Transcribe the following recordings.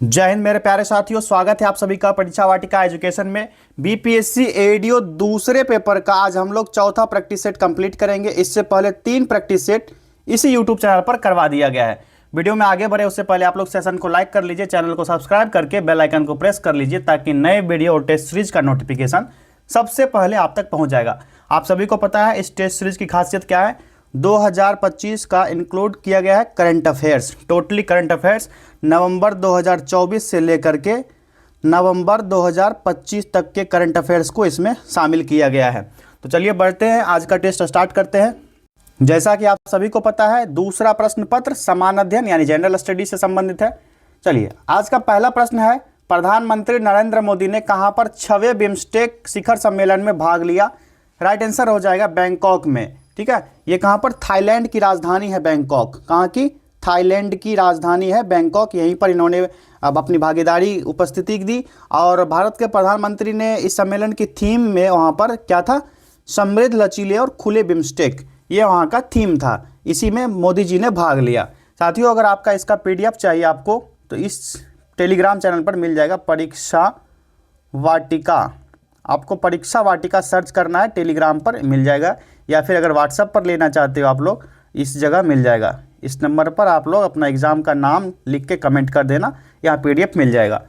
जय हिंद मेरे प्यारे साथियों, स्वागत है आप सभी का परीक्षा वाटिका एजुकेशन में। बीपीएससी एडीओ दूसरे पेपर का आज हम लोग चौथा प्रैक्टिस सेट कंप्लीट करेंगे। इससे पहले 3 प्रैक्टिस सेट इसी यूट्यूब चैनल पर करवा दिया गया है। वीडियो में आगे बढ़े उससे पहले आप लोग सेशन को लाइक कर लीजिए, चैनल को सब्सक्राइब करके बेल आइकन को प्रेस कर लीजिए ताकि नए वीडियो और टेस्ट सीरीज का नोटिफिकेशन सबसे पहले आप तक पहुंच जाएगा। आप सभी को पता है इस टेस्ट सीरीज की खासियत क्या है। 2025 का इंक्लूड किया गया है current affairs, totally current affairs November 2024 से लेकर के नवंबर 2025 तक के करंट अफेयर्स को इसमें शामिल किया गया है। तो चलिए बढ़ते हैं, आज का टेस्ट स्टार्ट करते हैं। जैसा कि आप सभी को पता है दूसरा प्रश्न पत्र समान अध्ययन यानी जनरल स्टडी से संबंधित है। चलिए आज का पहला प्रश्न है, प्रधानमंत्री नरेंद्र मोदी ने कहां पर 6वें बिम्स्टेक शिखर सम्मेलन में भाग लिया? राइट आंसर हो जाएगा बैंकॉक में। ठीक है, ये कहां पर? थाईलैंड की राजधानी है बैंकॉक। कहां की? थाईलैंड की राजधानी है बैंकॉक। यहीं पर इन्होंने अब अपनी भागीदारी उपस्थिति दी और भारत के प्रधानमंत्री ने इस सम्मेलन की थीम में वहां पर क्या था? समृद्ध, लचीले और खुले बिम्स्टेक, ये वहाँ का थीम था। इसी में मोदी जी ने भाग लिया। साथियों अगर आपका इसका PDF चाहिए आपको तो इस टेलीग्राम चैनल पर मिल जाएगा, परीक्षा वाटिका। आपको परीक्षा वाटिका सर्च करना है, टेलीग्राम पर मिल जाएगा, या फिर अगर व्हाट्सएप पर लेना चाहते हो आप लोग इस जगह मिल जाएगा। इस नंबर पर आप लोग अपना एग्ज़ाम का नाम लिख के कमेंट कर देना, यहाँ PDF मिल जाएगा।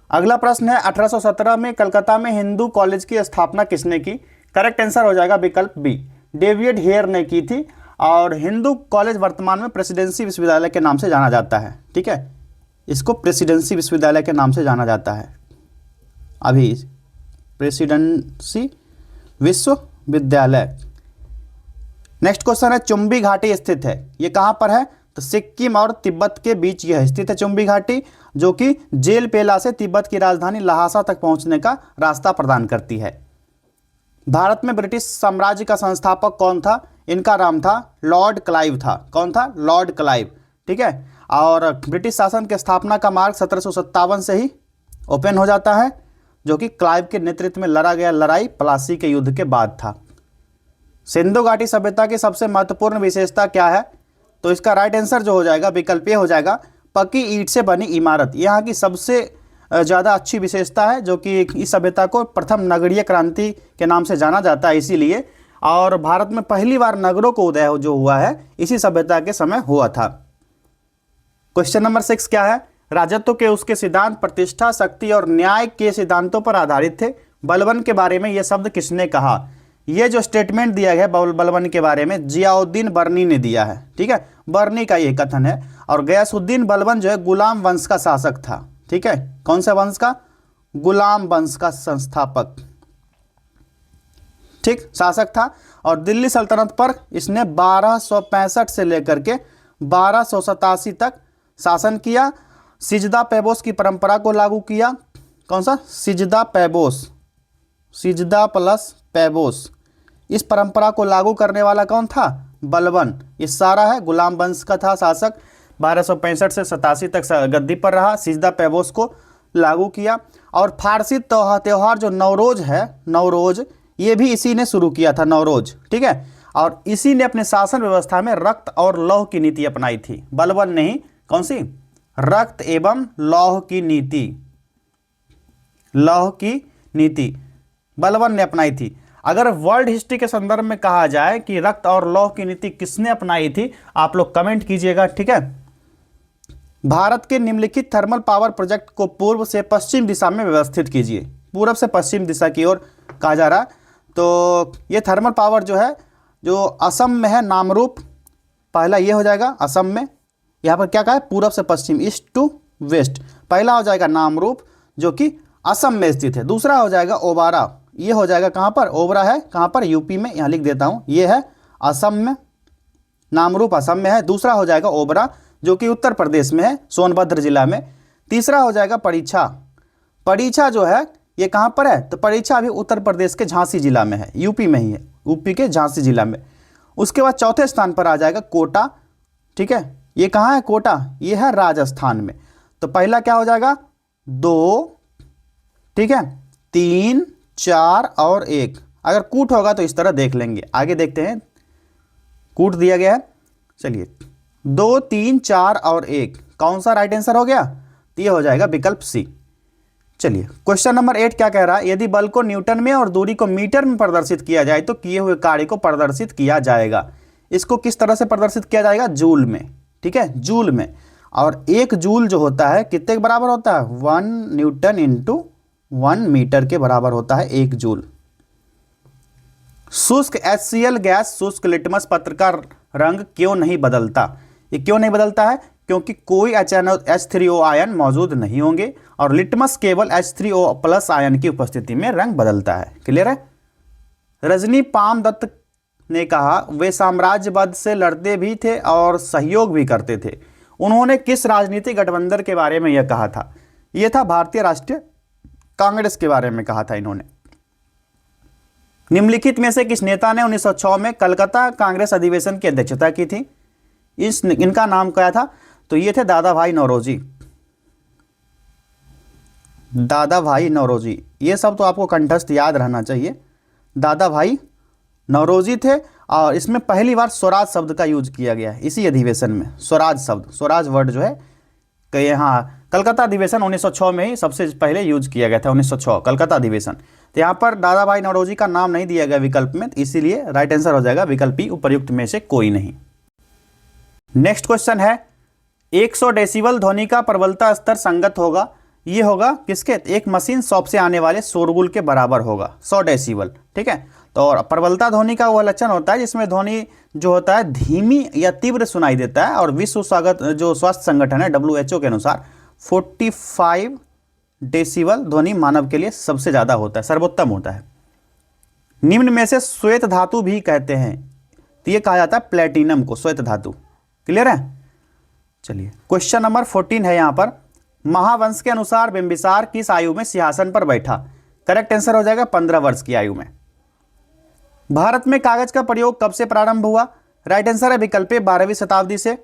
अगला प्रश्न है, 1817 में कलकत्ता में हिंदू कॉलेज की स्थापना किसने की? करेक्ट आंसर हो जाएगा विकल्प बी, डेविड हेयर ने की थी। और हिंदू कॉलेज वर्तमान में प्रेसिडेंसी विश्वविद्यालय के नाम से जाना जाता है। ठीक है, इसको प्रेसिडेंसी विश्वविद्यालय के नाम से जाना जाता है। अभी प्रेसिडेंसी विश्वविद्यालय। नेक्स्ट क्वेश्चन है, चुंबी घाटी स्थित है, ये कहाँ पर है? तो सिक्किम और तिब्बत के बीच यह स्थित है चुंबी घाटी, जो कि जेलपेला से तिब्बत की राजधानी लहासा तक पहुंचने का रास्ता प्रदान करती है। भारत में ब्रिटिश साम्राज्य का संस्थापक कौन था? इनका नाम था लॉर्ड क्लाइव था। कौन था? Lord Clive. ठीक है, और ब्रिटिश शासन के स्थापना का मार्ग 1757 से ही ओपन हो जाता है, जो कि क्लाइव के नेतृत्व में लड़ा गया लड़ाई प्लासी के युद्ध के बाद था। सिंधु घाटी सभ्यता की सबसे महत्वपूर्ण विशेषता क्या है? तो इसका राइट आंसर जो हो जाएगा विकल्प ए हो जाएगा, पक्की ईंट से बनी इमारत। यहाँ की सबसे ज़्यादा अच्छी विशेषता है, जो कि इस सभ्यता को प्रथम नगरीय क्रांति के नाम से जाना जाता है इसीलिए। और भारत में पहली बार नगरों को उदय जो हुआ है इसी सभ्यता के समय हुआ था। क्वेश्चन नंबर 6 क्या है? राजत्व के उसके सिद्धांत प्रतिष्ठा, शक्ति और न्याय के सिद्धांतों पर आधारित थे। बलबन के बारे में यह शब्द किसने कहा? ये जो स्टेटमेंट दिया गया बलबन के बारे में जियाउद्दीन बर्नी ने दिया है। ठीक है, बर्नी का यह कथन है। और गयासुद्दीन बलबन जो है गुलाम वंश का शासक था। ठीक है, कौन सा वंश का? गुलाम वंश का संस्थापक, ठीक, शासक था। और दिल्ली सल्तनत पर इसने 1265 से लेकर के 1287 तक शासन किया। सिजदा पैबोस की परंपरा को लागू किया। कौन सा? सिजदा पैबोस, सिजदा प्लस पैबोस, इस परंपरा को लागू करने वाला कौन था? बलबन। ये सारा है, गुलाम वंश का था शासक, 1265 से 87 तक गद्दी पर रहा, सिजदा पैबोस को लागू किया। और फारसी त्यौहार जो नवरोज है, नवरोज, ये भी इसी ने शुरू किया था, नवरोज। ठीक है, और इसी ने अपने शासन व्यवस्था में रक्त और लौह की नीति अपनाई थी। बलबन ने ही कौन सी? रक्त एवं लौह की नीति, लौह की नीति बलबन ने अपनाई थी। अगर वर्ल्ड हिस्ट्री के संदर्भ में कहा जाए कि रक्त और लौह की नीति किसने अपनाई थी, आप लोग कमेंट कीजिएगा। ठीक है, भारत के निम्नलिखित थर्मल पावर प्रोजेक्ट को पूर्व से पश्चिम दिशा में व्यवस्थित कीजिए। पूर्व से पश्चिम दिशा की ओर कहा जा रहा। तो ये थर्मल पावर जो है, जो असम में है, नामरूप, पहला ये हो जाएगा असम में। यहाँ पर क्या कहा है? पूर्व से पश्चिम, ईस्ट टू वेस्ट। पहला हो जाएगा नामरूप जो कि असम में स्थित है। दूसरा हो जाएगा ओबारा, ये हो जाएगा कहाँ पर? ओबरा है कहाँ पर? यूपी में, यहाँ लिख देता हूँ, ये है असम में, नामरूप असम में है। दूसरा हो जाएगा ओबरा जो कि उत्तर प्रदेश में है, सोनभद्र जिला में। तीसरा हो जाएगा परीक्षा। परीक्षा जो है ये कहाँ पर है? तो परीक्षा अभी उत्तर प्रदेश के झांसी जिला में है, यूपी में ही है, यूपी के झांसी जिला में। उसके बाद चौथे स्थान पर आ जाएगा कोटा। ठीक है, ये कहाँ है? कोटा, ये है राजस्थान में। तो पहला क्या हो जाएगा? 2, ठीक है, 3, 4 और 1। अगर कूट होगा तो इस तरह देख लेंगे। आगे देखते हैं, कूट दिया गया है। चलिए 2, 3, 4 और 1 कौन सा राइट आंसर हो गया? तो ये हो जाएगा विकल्प सी। चलिए क्वेश्चन नंबर 8 क्या कह रहा है, यदि बल को न्यूटन में और दूरी को मीटर में प्रदर्शित किया जाए तो किए हुए कार्य को प्रदर्शित किया जाएगा। इसको किस तरह से प्रदर्शित किया जाएगा, जूल में, ठीक है, जूल में। और एक जूल जो होता है कितने के बराबर होता है, 1 न्यूटन इंटू 1 मीटर के बराबर होता है एक जूल। शुष्क HCl गैस शुष्क लिटमस पत्र का रंग क्यों नहीं बदलता, ये क्यों नहीं बदलता है, क्योंकि कोई H3O आयन मौजूद नहीं होंगे और लिटमस केवल H3O प्लस आयन की उपस्थिति में रंग बदलता है। क्लियर है। रजनी पाम दत्त ने कहा वे साम्राज्यवाद से लड़ते भी थे और सहयोग भी करते थे। उन्होंने किस राजनीतिक गठबंधन के बारे में यह कहा था, यह था भारतीय राष्ट्रीय कांग्रेस के बारे में कहा था इन्होंने। निम्नलिखित में से किस नेता ने 1906 में कलकत्ता कांग्रेस अधिवेशन की अध्यक्षता की थी, इनका नाम क्या था, तो ये थे दादा भाई नौरोजी। दादा भाई नौरोजी, ये सब तो आपको कंठस्थ याद रहना चाहिए। दादा भाई नौरोजी थे और इसमें पहली बार स्वराज शब्द का यूज किया गया है इसी अधिवेशन में। स्वराज शब्द, स्वराज वर्ड जो है कि यहाँ कलकत्ता अधिवेशन 1906 में ही सबसे पहले यूज किया गया था, 1906 कलकत्ता अधिवेशन। तो यहाँ पर दादा भाई नौरोजी का नाम नहीं दिया गया विकल्प में, इसीलिए राइट आंसर हो जाएगा विकल्प ई, उपर्युक्त में से कोई नहीं। नेक्स्ट क्वेश्चन है 100 डेसिबल ध्वनि का प्रबलता स्तर संगत होगा, ये होगा किसके, एक मशीन शॉप से आने वाले शोरगुल के बराबर होगा 100 डेसिबल, ठीक है। तो और प्रबलता ध्वनि का वह लक्षण होता है जिसमें ध्वनि जो होता है धीमी या तीव्र सुनाई देता है, और विश्व स्वास्थ्य संगठन है WHO के अनुसार 45 डेसिबल ध्वनि मानव के लिए सबसे ज्यादा होता है, सर्वोत्तम होता है। निम्न में से श्वेत धातु भी कहते हैं, तो ये कहा जाता है प्लेटिनम को श्वेत धातु। क्लियर है। चलिए क्वेश्चन नंबर 14 है यहाँ पर, महावंश के अनुसार बिंबिसार किस आयु में सिंहासन पर बैठा, करेक्ट आंसर हो जाएगा 15 वर्ष की आयु में। भारत में कागज का प्रयोग कब से प्रारंभ हुआ, राइट आंसर है विकल्प 12वीं शताब्दी से।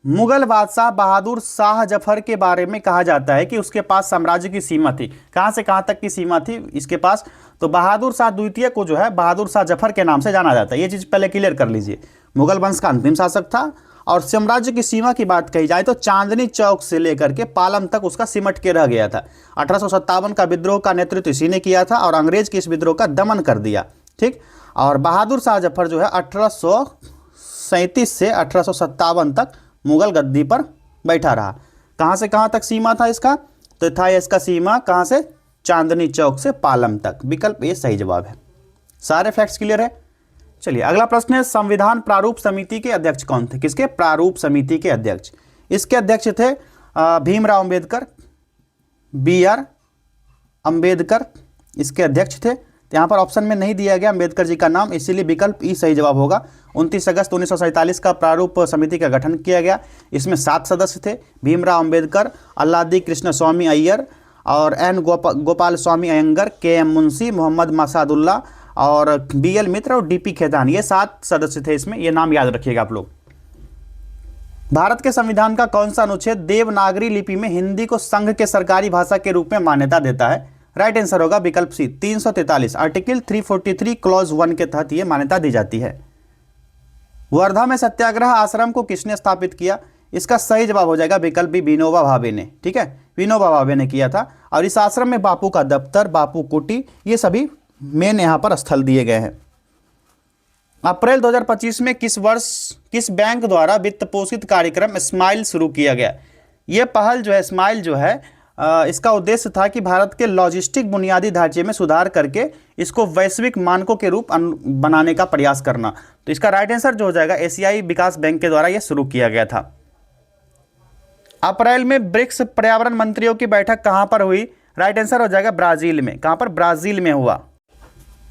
मुगल बादशाह बहादुर शाह जफर के बारे में कहा जाता है कि उसके पास साम्राज्य की सीमा थी, कहां से कहां तक की सीमा थी इसके पास, तो बहादुर शाह द्वितीय को जो है बहादुर शाह जफर के नाम से जाना जाता है। ये चीज पहले क्लियर कर लीजिए। मुगल वंश का अंतिम शासक था और साम्राज्य की सीमा की बात कही जाए तो चांदनी चौक से लेकर के पालम तक उसका सिमट के रह गया था। 1857 का विद्रोह का नेतृत्व इसी ने किया था और अंग्रेज के इस विद्रोह का दमन कर दिया, ठीक। और बहादुर शाह जफर जो है 1837 से 1857 तक मुगल गद्दी पर बैठा रहा। कहां से कहां तक सीमा था इसका, तो था इसका सीमा कहां से, चांदनी चौक से पालम तक। विकल्प ए सही जवाब है। सारे फैक्ट्स क्लियर है। चलिए अगला प्रश्न है, संविधान प्रारूप समिति के अध्यक्ष कौन थे, किसके, प्रारूप समिति के अध्यक्ष। इसके अध्यक्ष थे भीमराव अंबेडकर, BR अंबेडकर इसके अध्यक्ष थे। तो यहाँ पर ऑप्शन में नहीं दिया गया अंबेडकर जी का नाम, इसीलिए विकल्प ई सही जवाब होगा। 29 अगस्त 1947 का प्रारूप समिति का गठन किया गया। इसमें 7 सदस्य थे, भीमराव अंबेडकर, अल्लादी कृष्ण स्वामी अय्यर और N गोपाल स्वामी अयंगर, KM मुंशी, मोहम्मद मसादुल्ला और BL मित्र और DP खेतान, ये 7 सदस्य थे इसमें, ये नाम याद रखिएगा आप लोग। भारत के संविधान का कौन सा अनुच्छेद देवनागरी लिपि में हिंदी को संघ के सरकारी भाषा के रूप में मान्यता देता है, राइट आंसर होगा विकल्प सी 343, आर्टिकल 343 क्लॉज 1 के तहत यह मान्यता दी जाती है। वर्धा में सत्याग्रह आश्रम को किसने स्थापित किया, इसका सही जवाब हो जाएगा विकल्प बी विनोबा भावे ने, ठीक है, विनोबा भावे ने किया था। और इस आश्रम में बापू का दफ्तर, बापू कुटी, ये सभी मेन यहां पर स्थल दिए गए हैं। अप्रैल 2025 में किस वर्ष किस बैंक द्वारा वित्त पोषित कार्यक्रम स्माइल शुरू किया गया। यह पहल जो है स्माइल जो है इसका उद्देश्य था कि भारत के लॉजिस्टिक बुनियादी ढांचे में सुधार करके इसको वैश्विक मानकों के रूप बनाने का प्रयास करना। तो इसका राइट आंसर जो हो जाएगा एशियाई विकास बैंक के द्वारा यह शुरू किया गया था। अप्रैल में ब्रिक्स पर्यावरण मंत्रियों की बैठक कहां पर हुई, राइट आंसर हो जाएगा ब्राजील में। कहां पर, ब्राजील में हुआ।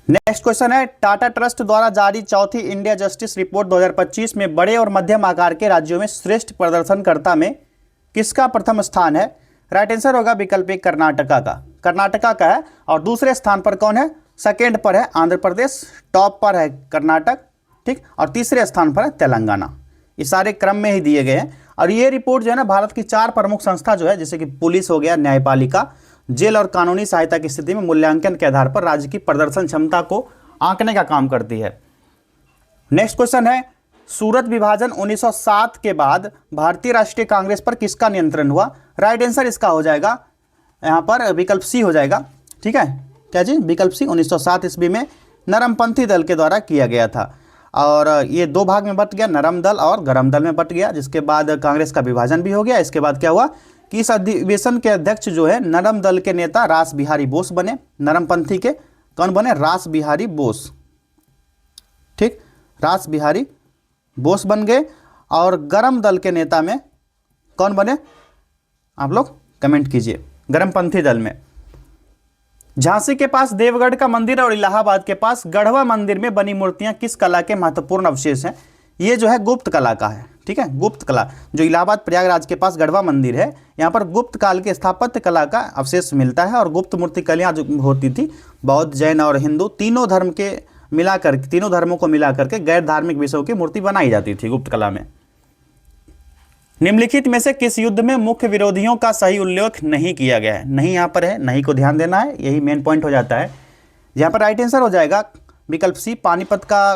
नेक्स्ट क्वेश्चन है, टाटा ट्रस्ट द्वारा जारी चौथी इंडिया जस्टिस रिपोर्ट 2025 में बड़े और मध्यम आकार के राज्यों में श्रेष्ठ प्रदर्शनकर्ता में किसका प्रथम स्थान है, राइट आंसर होगा विकल्प एक कर्नाटका का, कर्नाटका का है। और दूसरे स्थान पर कौन है, सेकेंड पर है आंध्र प्रदेश, टॉप पर है कर्नाटक, ठीक, और तीसरे स्थान पर है तेलंगाना। ये सारे क्रम में ही दिए गए हैं। और ये रिपोर्ट जो है ना भारत की 4 प्रमुख संस्था जो है जैसे कि पुलिस हो गया, न्यायपालिका, जेल और कानूनी सहायता की स्थिति में मूल्यांकन के आधार पर राज्य की प्रदर्शन क्षमता को आंकने का काम करती है। नेक्स्ट क्वेश्चन है, सूरत विभाजन 1907 के बाद भारतीय राष्ट्रीय कांग्रेस पर किसका नियंत्रण हुआ? राइट आंसर इसका हो जाएगा यहाँ पर विकल्प सी हो जाएगा। ठीक है, क्या जी? विकल्प सी 1907 ईस्वी में नरमपंथी दल के द्वारा किया गया था। और ये दो भाग में बट गया, नरम दल और गरम दल में बट गया, जिसके बाद कांग्रेस का विभाजन भी हो गया। इसके बाद क्या हुआ कि इस अधिवेशन के अध्यक्ष जो है नरम दल के नेता रास बिहारी बोस बने। नरमपंथी के कौन बने? रास बिहारी बोस। ठीक, रास बिहारी बोस बन गए। और गरम दल के नेता में कौन बने? आप लोग कमेंट कीजिए। गरमपंथी दल में झांसी के पास देवगढ़ का मंदिर और इलाहाबाद के पास गढ़वा मंदिर में बनी मूर्तियां किस कला के महत्वपूर्ण अवशेष हैं? ये जो है गुप्त कला का है। ठीक है, गुप्त कला। जो इलाहाबाद प्रयागराज के पास गढ़वा मंदिर है, यहाँ पर गुप्त काल के स्थापत्य कला का अवशेष मिलता है। और गुप्त मूर्ति कलाएं जो होती थी, बौद्ध, जैन और हिंदू तीनों धर्म के मिलाकर, तीनों धर्मों को मिलाकर के गैर धार्मिक विषयों की मूर्ति बनाई जाती थी गुप्त कला में। निम्नलिखित में से किस युद्ध में मुख्य विरोधियों का सही उल्लेख नहीं किया गया है? नहीं यहाँ पर है, नहीं को ध्यान देना है, यही मेन पॉइंट हो जाता है। यहाँ पर राइट आंसर हो जाएगा विकल्प सी, पानीपत का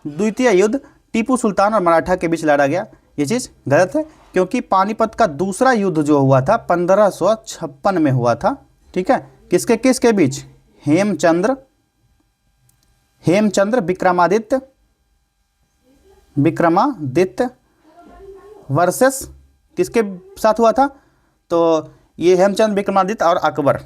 द्वितीय युद्ध टीपू सुल्तान और मराठा के बीच लड़ा गया। ये चीज़ गलत है, क्योंकि पानीपत का दूसरा युद्ध जो हुआ था 1556 में हुआ था। ठीक है, किसके किसके बीच? हेमचंद्र विक्रमादित्य वर्सेस किसके साथ हुआ था? तो ये हेमचंद्र विक्रमादित्य और अकबर,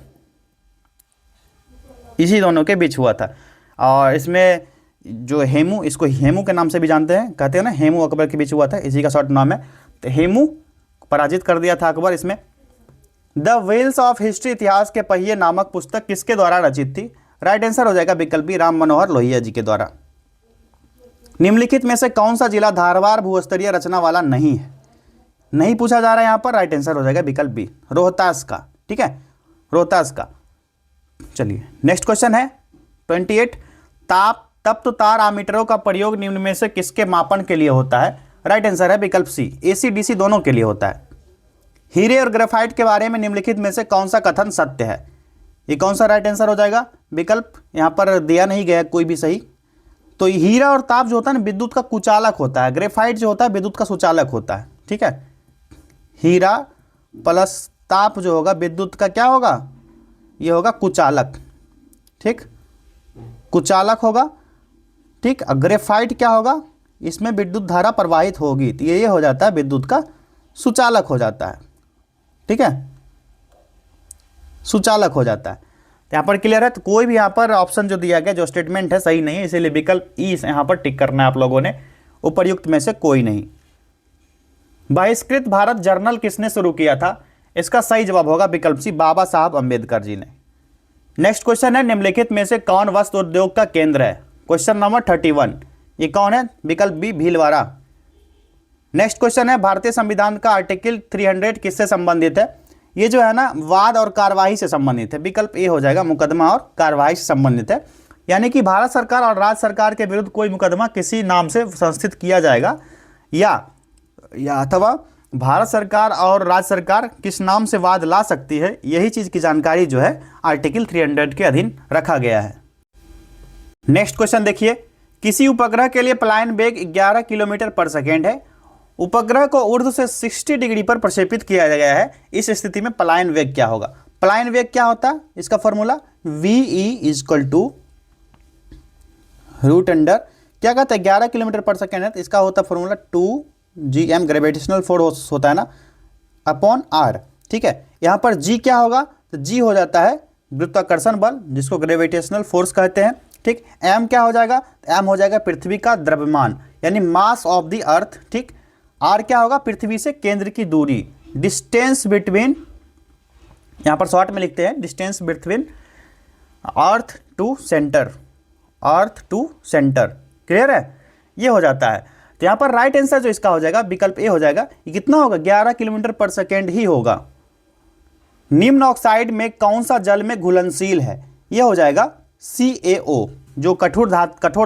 इसी दोनों के बीच हुआ था। और इसमें जो हेमू, इसको हेमू के नाम से भी जानते हैं, कहते हैं ना, हेमू अकबर के बीच हुआ था, इसी का शॉर्ट नाम है। तो हेमू पराजित कर दिया था अकबर इसमें। द व्हील्स ऑफ हिस्ट्री, इतिहास के पहिए नामक पुस्तक किसके द्वारा रचित थी? राइट आंसर हो जाएगा विकल्प बी, राम मनोहर लोहिया जी के द्वारा। निम्नलिखित में से कौन सा जिला धारवाड़ भूस्तरीय रचना वाला नहीं है? नहीं पूछा जा रहा है यहाँ पर, राइट आंसर हो जाएगा विकल्प बी, रोहतास का। ठीक है, रोहतास का। चलिए नेक्स्ट क्वेश्चन है 28। तप्त तार आमीटरों का प्रयोग निम्न में से किसके मापन के लिए होता है? राइट आंसर है विकल्प सी, एसी डीसी दोनों के लिए होता है। हीरे और ग्रेफाइट के बारे में निम्नलिखित में से कौन सा कथन सत्य है? ये कौन सा राइट आंसर हो जाएगा? विकल्प यहाँ पर दिया नहीं गया कोई भी सही। तो हीरा और ताप जो होता है ना, विद्युत का कुचालक होता है। ग्रेफाइट जो होता है विद्युत का सुचालक होता है। ठीक है, हीरा प्लस ताप जो होगा विद्युत का क्या होगा? ये होगा कुचालक। ठीक, कुचालक होगा। ठीक, ग्रेफाइट क्या होगा? इसमें विद्युत धारा प्रवाहित होगी, तो ये हो जाता है विद्युत का सुचालक हो जाता है। ठीक है, सुचालक हो जाता है। तो यहाँ पर क्लियर है। तो कोई भी यहाँ पर ऑप्शन जो दिया गया, जो स्टेटमेंट है, सही नहीं है, इसीलिए विकल्प ई यहाँ पर टिक करना है आप लोगों ने, उपर्युक्त में से कोई नहीं। बहिष्कृत भारत जर्नल किसने शुरू किया था? इसका सही जवाब होगा विकल्प सी, बाबा साहब अंबेडकर जी ने। नेक्स्ट क्वेश्चन है, निम्नलिखित में से कौन वस्त्र उद्योग का केंद्र है? Question number 31। ये कौन है? विकल्प बी, भीलवाड़ा। नेक्स्ट क्वेश्चन है, भारतीय संविधान का आर्टिकल 300 किससे संबंधित है? ये जो है ना, वाद और कार्यवाही से संबंधित है। विकल्प ए हो जाएगा, मुकदमा और कार्यवाही से संबंधित है। यानी कि भारत सरकार और राज्य सरकार के विरुद्ध कोई मुकदमा किसी नाम से संस्थित किया जाएगा, या अथवा भारत सरकार और राज्य सरकार किस नाम से वाद ला सकती है, यही चीज़ की जानकारी जो है आर्टिकल 300 के अधीन रखा गया है। नेक्स्ट क्वेश्चन देखिए, किसी उपग्रह के लिए पलायन वेग 11 किलोमीटर पर सेकेंड है। उपग्रह को ऊर्ध्व से 60 डिग्री पर प्रक्षेपित किया गया है। इस स्थिति में पलायन वेग क्या होगा? पलायन वेग क्या होता है? इसका फॉर्मूला VE = रूट अंडर क्या कहते हैं 11 किलोमीटर पर सेकेंड है, तो इसका होता है फॉर्मूला 2gm, ग्रेविटेशनल फोर्स होता है ना, अपॉन r। ठीक है, यहाँ पर g क्या होगा? तो g हो जाता है गुरुत्वाकर्षण बल, जिसको ग्रेविटेशनल फोर्स कहते हैं। ठीक, m क्या हो जाएगा? m हो जाएगा पृथ्वी का द्रव्यमान, यानी मास ऑफ द अर्थ। ठीक, r क्या होगा? पृथ्वी से केंद्र की दूरी, डिस्टेंस बिटवीन, यहाँ पर शॉर्ट में लिखते हैं distance between earth to centre, earth to centre. Clear है? ये हो जाता है। तो यहाँ पर राइट आंसर जो इसका हो जाएगा विकल्प ए हो जाएगा। ये कितना होगा? 11 किलोमीटर पर सेकेंड ही होगा। निम्न ऑक्साइड में कौन सा जल में घुलनशील है? ये हो जाएगा CaO, जो कठोर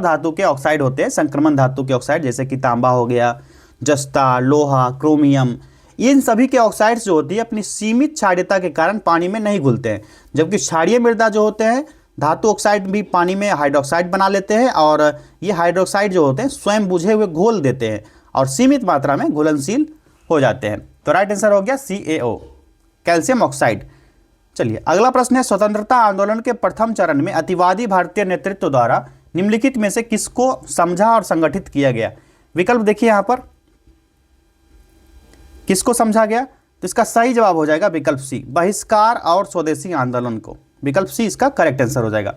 धातु के ऑक्साइड होते हैं, संक्रमण धातु के ऑक्साइड, जैसे कि तांबा हो गया, जस्ता, लोहा, क्रोमियम, इन सभी के ऑक्साइड्स जो होती है अपनी सीमित क्षारीयता के कारण पानी में नहीं घुलते हैं। जबकि क्षारीय मृदा जो होते हैं धातु ऑक्साइड भी पानी में हाइड्रोक्साइड बना लेते हैं और ये हाइड्रोक्साइड जो होते हैं स्वयं बुझे हुए घोल देते हैं और सीमित मात्रा में घुलनशील हो जाते हैं। तो राइट आंसर हो गया CaO, कैल्शियम ऑक्साइड। चलिए अगला प्रश्न है, स्वतंत्रता आंदोलन के प्रथम चरण में अतिवादी भारतीय नेतृत्व द्वारा निम्नलिखित में से किसको समझा और संगठित किया गया? विकल्प देखिए यहां पर, किसको समझा गया? तो इसका सही जवाब हो जाएगा विकल्प सी, बहिष्कार और स्वदेशी आंदोलन को। विकल्प सी इसका करेक्ट आंसर हो जाएगा।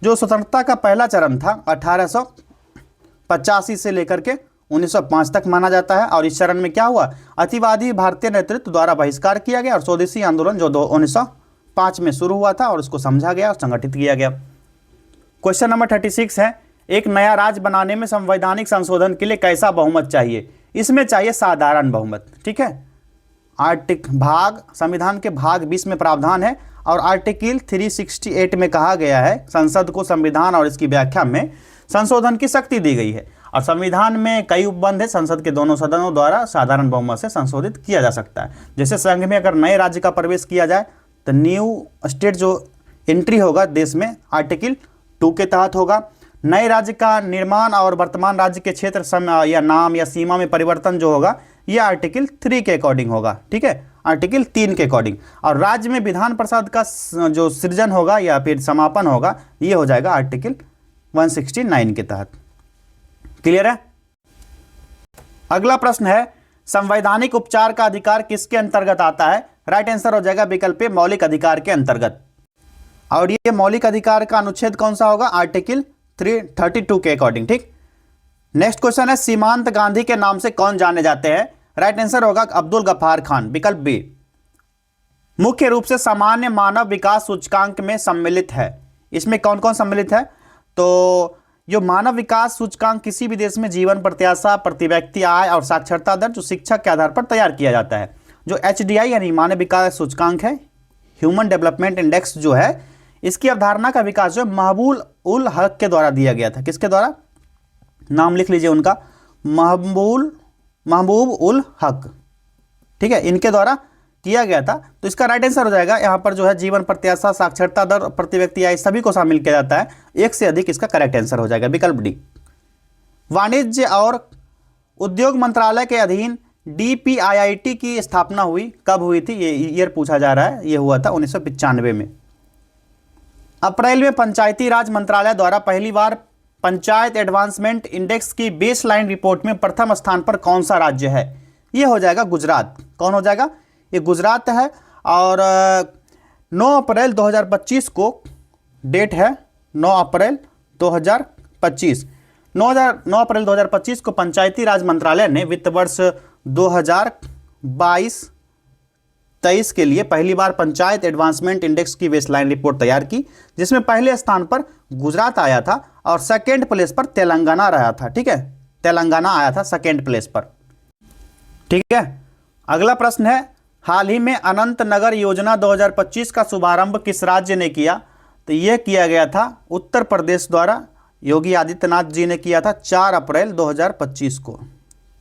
जो स्वतंत्रता का पहला चरण था 1885 से लेकर के 1905 तक माना जाता है और इस चरण में क्या हुआ, अतिवादी भारतीय नेतृत्व द्वारा बहिष्कार किया गया और स्वदेशी आंदोलन जो 1905 में शुरू हुआ था और उसको समझा गया और संगठित किया गया। क्वेश्चन नंबर 36 है, एक नया राज्य बनाने में संवैधानिक संशोधन के लिए कैसा बहुमत चाहिए? इसमें चाहिए साधारण बहुमत। ठीक है, संविधान के भाग 20 में प्रावधान है और आर्टिकल 368 में कहा गया है संसद को संविधान और इसकी व्याख्या में संशोधन की शक्ति दी गई है और संविधान में कई उपबंध है, संसद के दोनों सदनों द्वारा साधारण बहुमत से संशोधित किया जा सकता है। जैसे संघ में अगर नए राज्य का प्रवेश किया जाए तो न्यू स्टेट जो एंट्री होगा देश में आर्टिकल 2 के तहत होगा। नए राज्य का निर्माण और वर्तमान राज्य के क्षेत्र या नाम या सीमा में परिवर्तन जो होगा ये आर्टिकल 3 के अकॉर्डिंग होगा। ठीक है, आर्टिकल 3 के अकॉर्डिंग। और राज्य में विधान परिषद का जो सृजन होगा या फिर समापन होगा ये हो जाएगा आर्टिकल 169 के तहत। क्लियर है? अगला प्रश्न है, संवैधानिक उपचार का अधिकार किसके अंतर्गत आता है? राइट आंसर हो जाएगा विकल्प ए, मौलिक अधिकार के अंतर्गत। और ये मौलिक अधिकार का अनुच्छेद कौन सा होगा? आर्टिकल 332 के अकॉर्डिंग। ठीक, नेक्स्ट क्वेश्चन है, सीमांत गांधी के नाम से कौन जाने जाते हैं? राइट आंसर होगा अब्दुल गफ्फार खान, विकल्प बी। मुख्य रूप से सामान्य मानव विकास सूचकांक में सम्मिलित है। इसमें कौन कौन सम्मिलित है? तो जो मानव विकास सूचकांक किसी भी देश में जीवन प्रत्याशा, प्रति व्यक्ति आय और साक्षरता दर जो शिक्षा के आधार पर तैयार किया जाता है। जो HDI यानी मानव विकास सूचकांक है, ह्यूमन डेवलपमेंट इंडेक्स जो है, इसकी अवधारणा का विकास जो महबूब उल हक के द्वारा दिया गया था। किसके द्वारा? नाम लिख लीजिए उनका, महबूब उल हक। ठीक है, इनके द्वारा किया गया था। तो इसका राइट आंसर हो जाएगा यहाँ पर जो है जीवन प्रत्याशा, साक्षरता दर, प्रति व्यक्ति आय सभी को शामिल किया जाता है। एक से अधिक इसका करेक्ट आंसर हो जाएगा विकल्प डी। वाणिज्य और उद्योग मंत्रालय के अधीन DPIIT की स्थापना हुई, कब हुई थी? ये ईयर पूछा जा रहा है। ये हुआ था 1995 में। अप्रैल में पंचायती राज मंत्रालय द्वारा पहली बार पंचायत एडवांसमेंट इंडेक्स की बेसलाइन रिपोर्ट में प्रथम स्थान पर कौन सा राज्य है? ये हो जाएगा गुजरात। कौन हो जाएगा? ये गुजरात है। और 9 अप्रैल 2025 को डेट है, 9 अप्रैल 2025 9 अप्रैल 2025 को पंचायती राज मंत्रालय ने वित्त वर्ष 2022-23 के लिए पहली बार पंचायत एडवांसमेंट इंडेक्स की बेसलाइन रिपोर्ट तैयार की, जिसमें पहले स्थान पर गुजरात आया था और सेकेंड प्लेस पर तेलंगाना रहा था। ठीक है, तेलंगाना आया था सेकेंड प्लेस पर। ठीक है, अगला प्रश्न है, हाल ही में अनंत नगर योजना 2025 का शुभारंभ किस राज्य ने किया? तो यह किया गया था उत्तर प्रदेश द्वारा, योगी आदित्यनाथ जी ने किया था 4 अप्रैल 2025 को।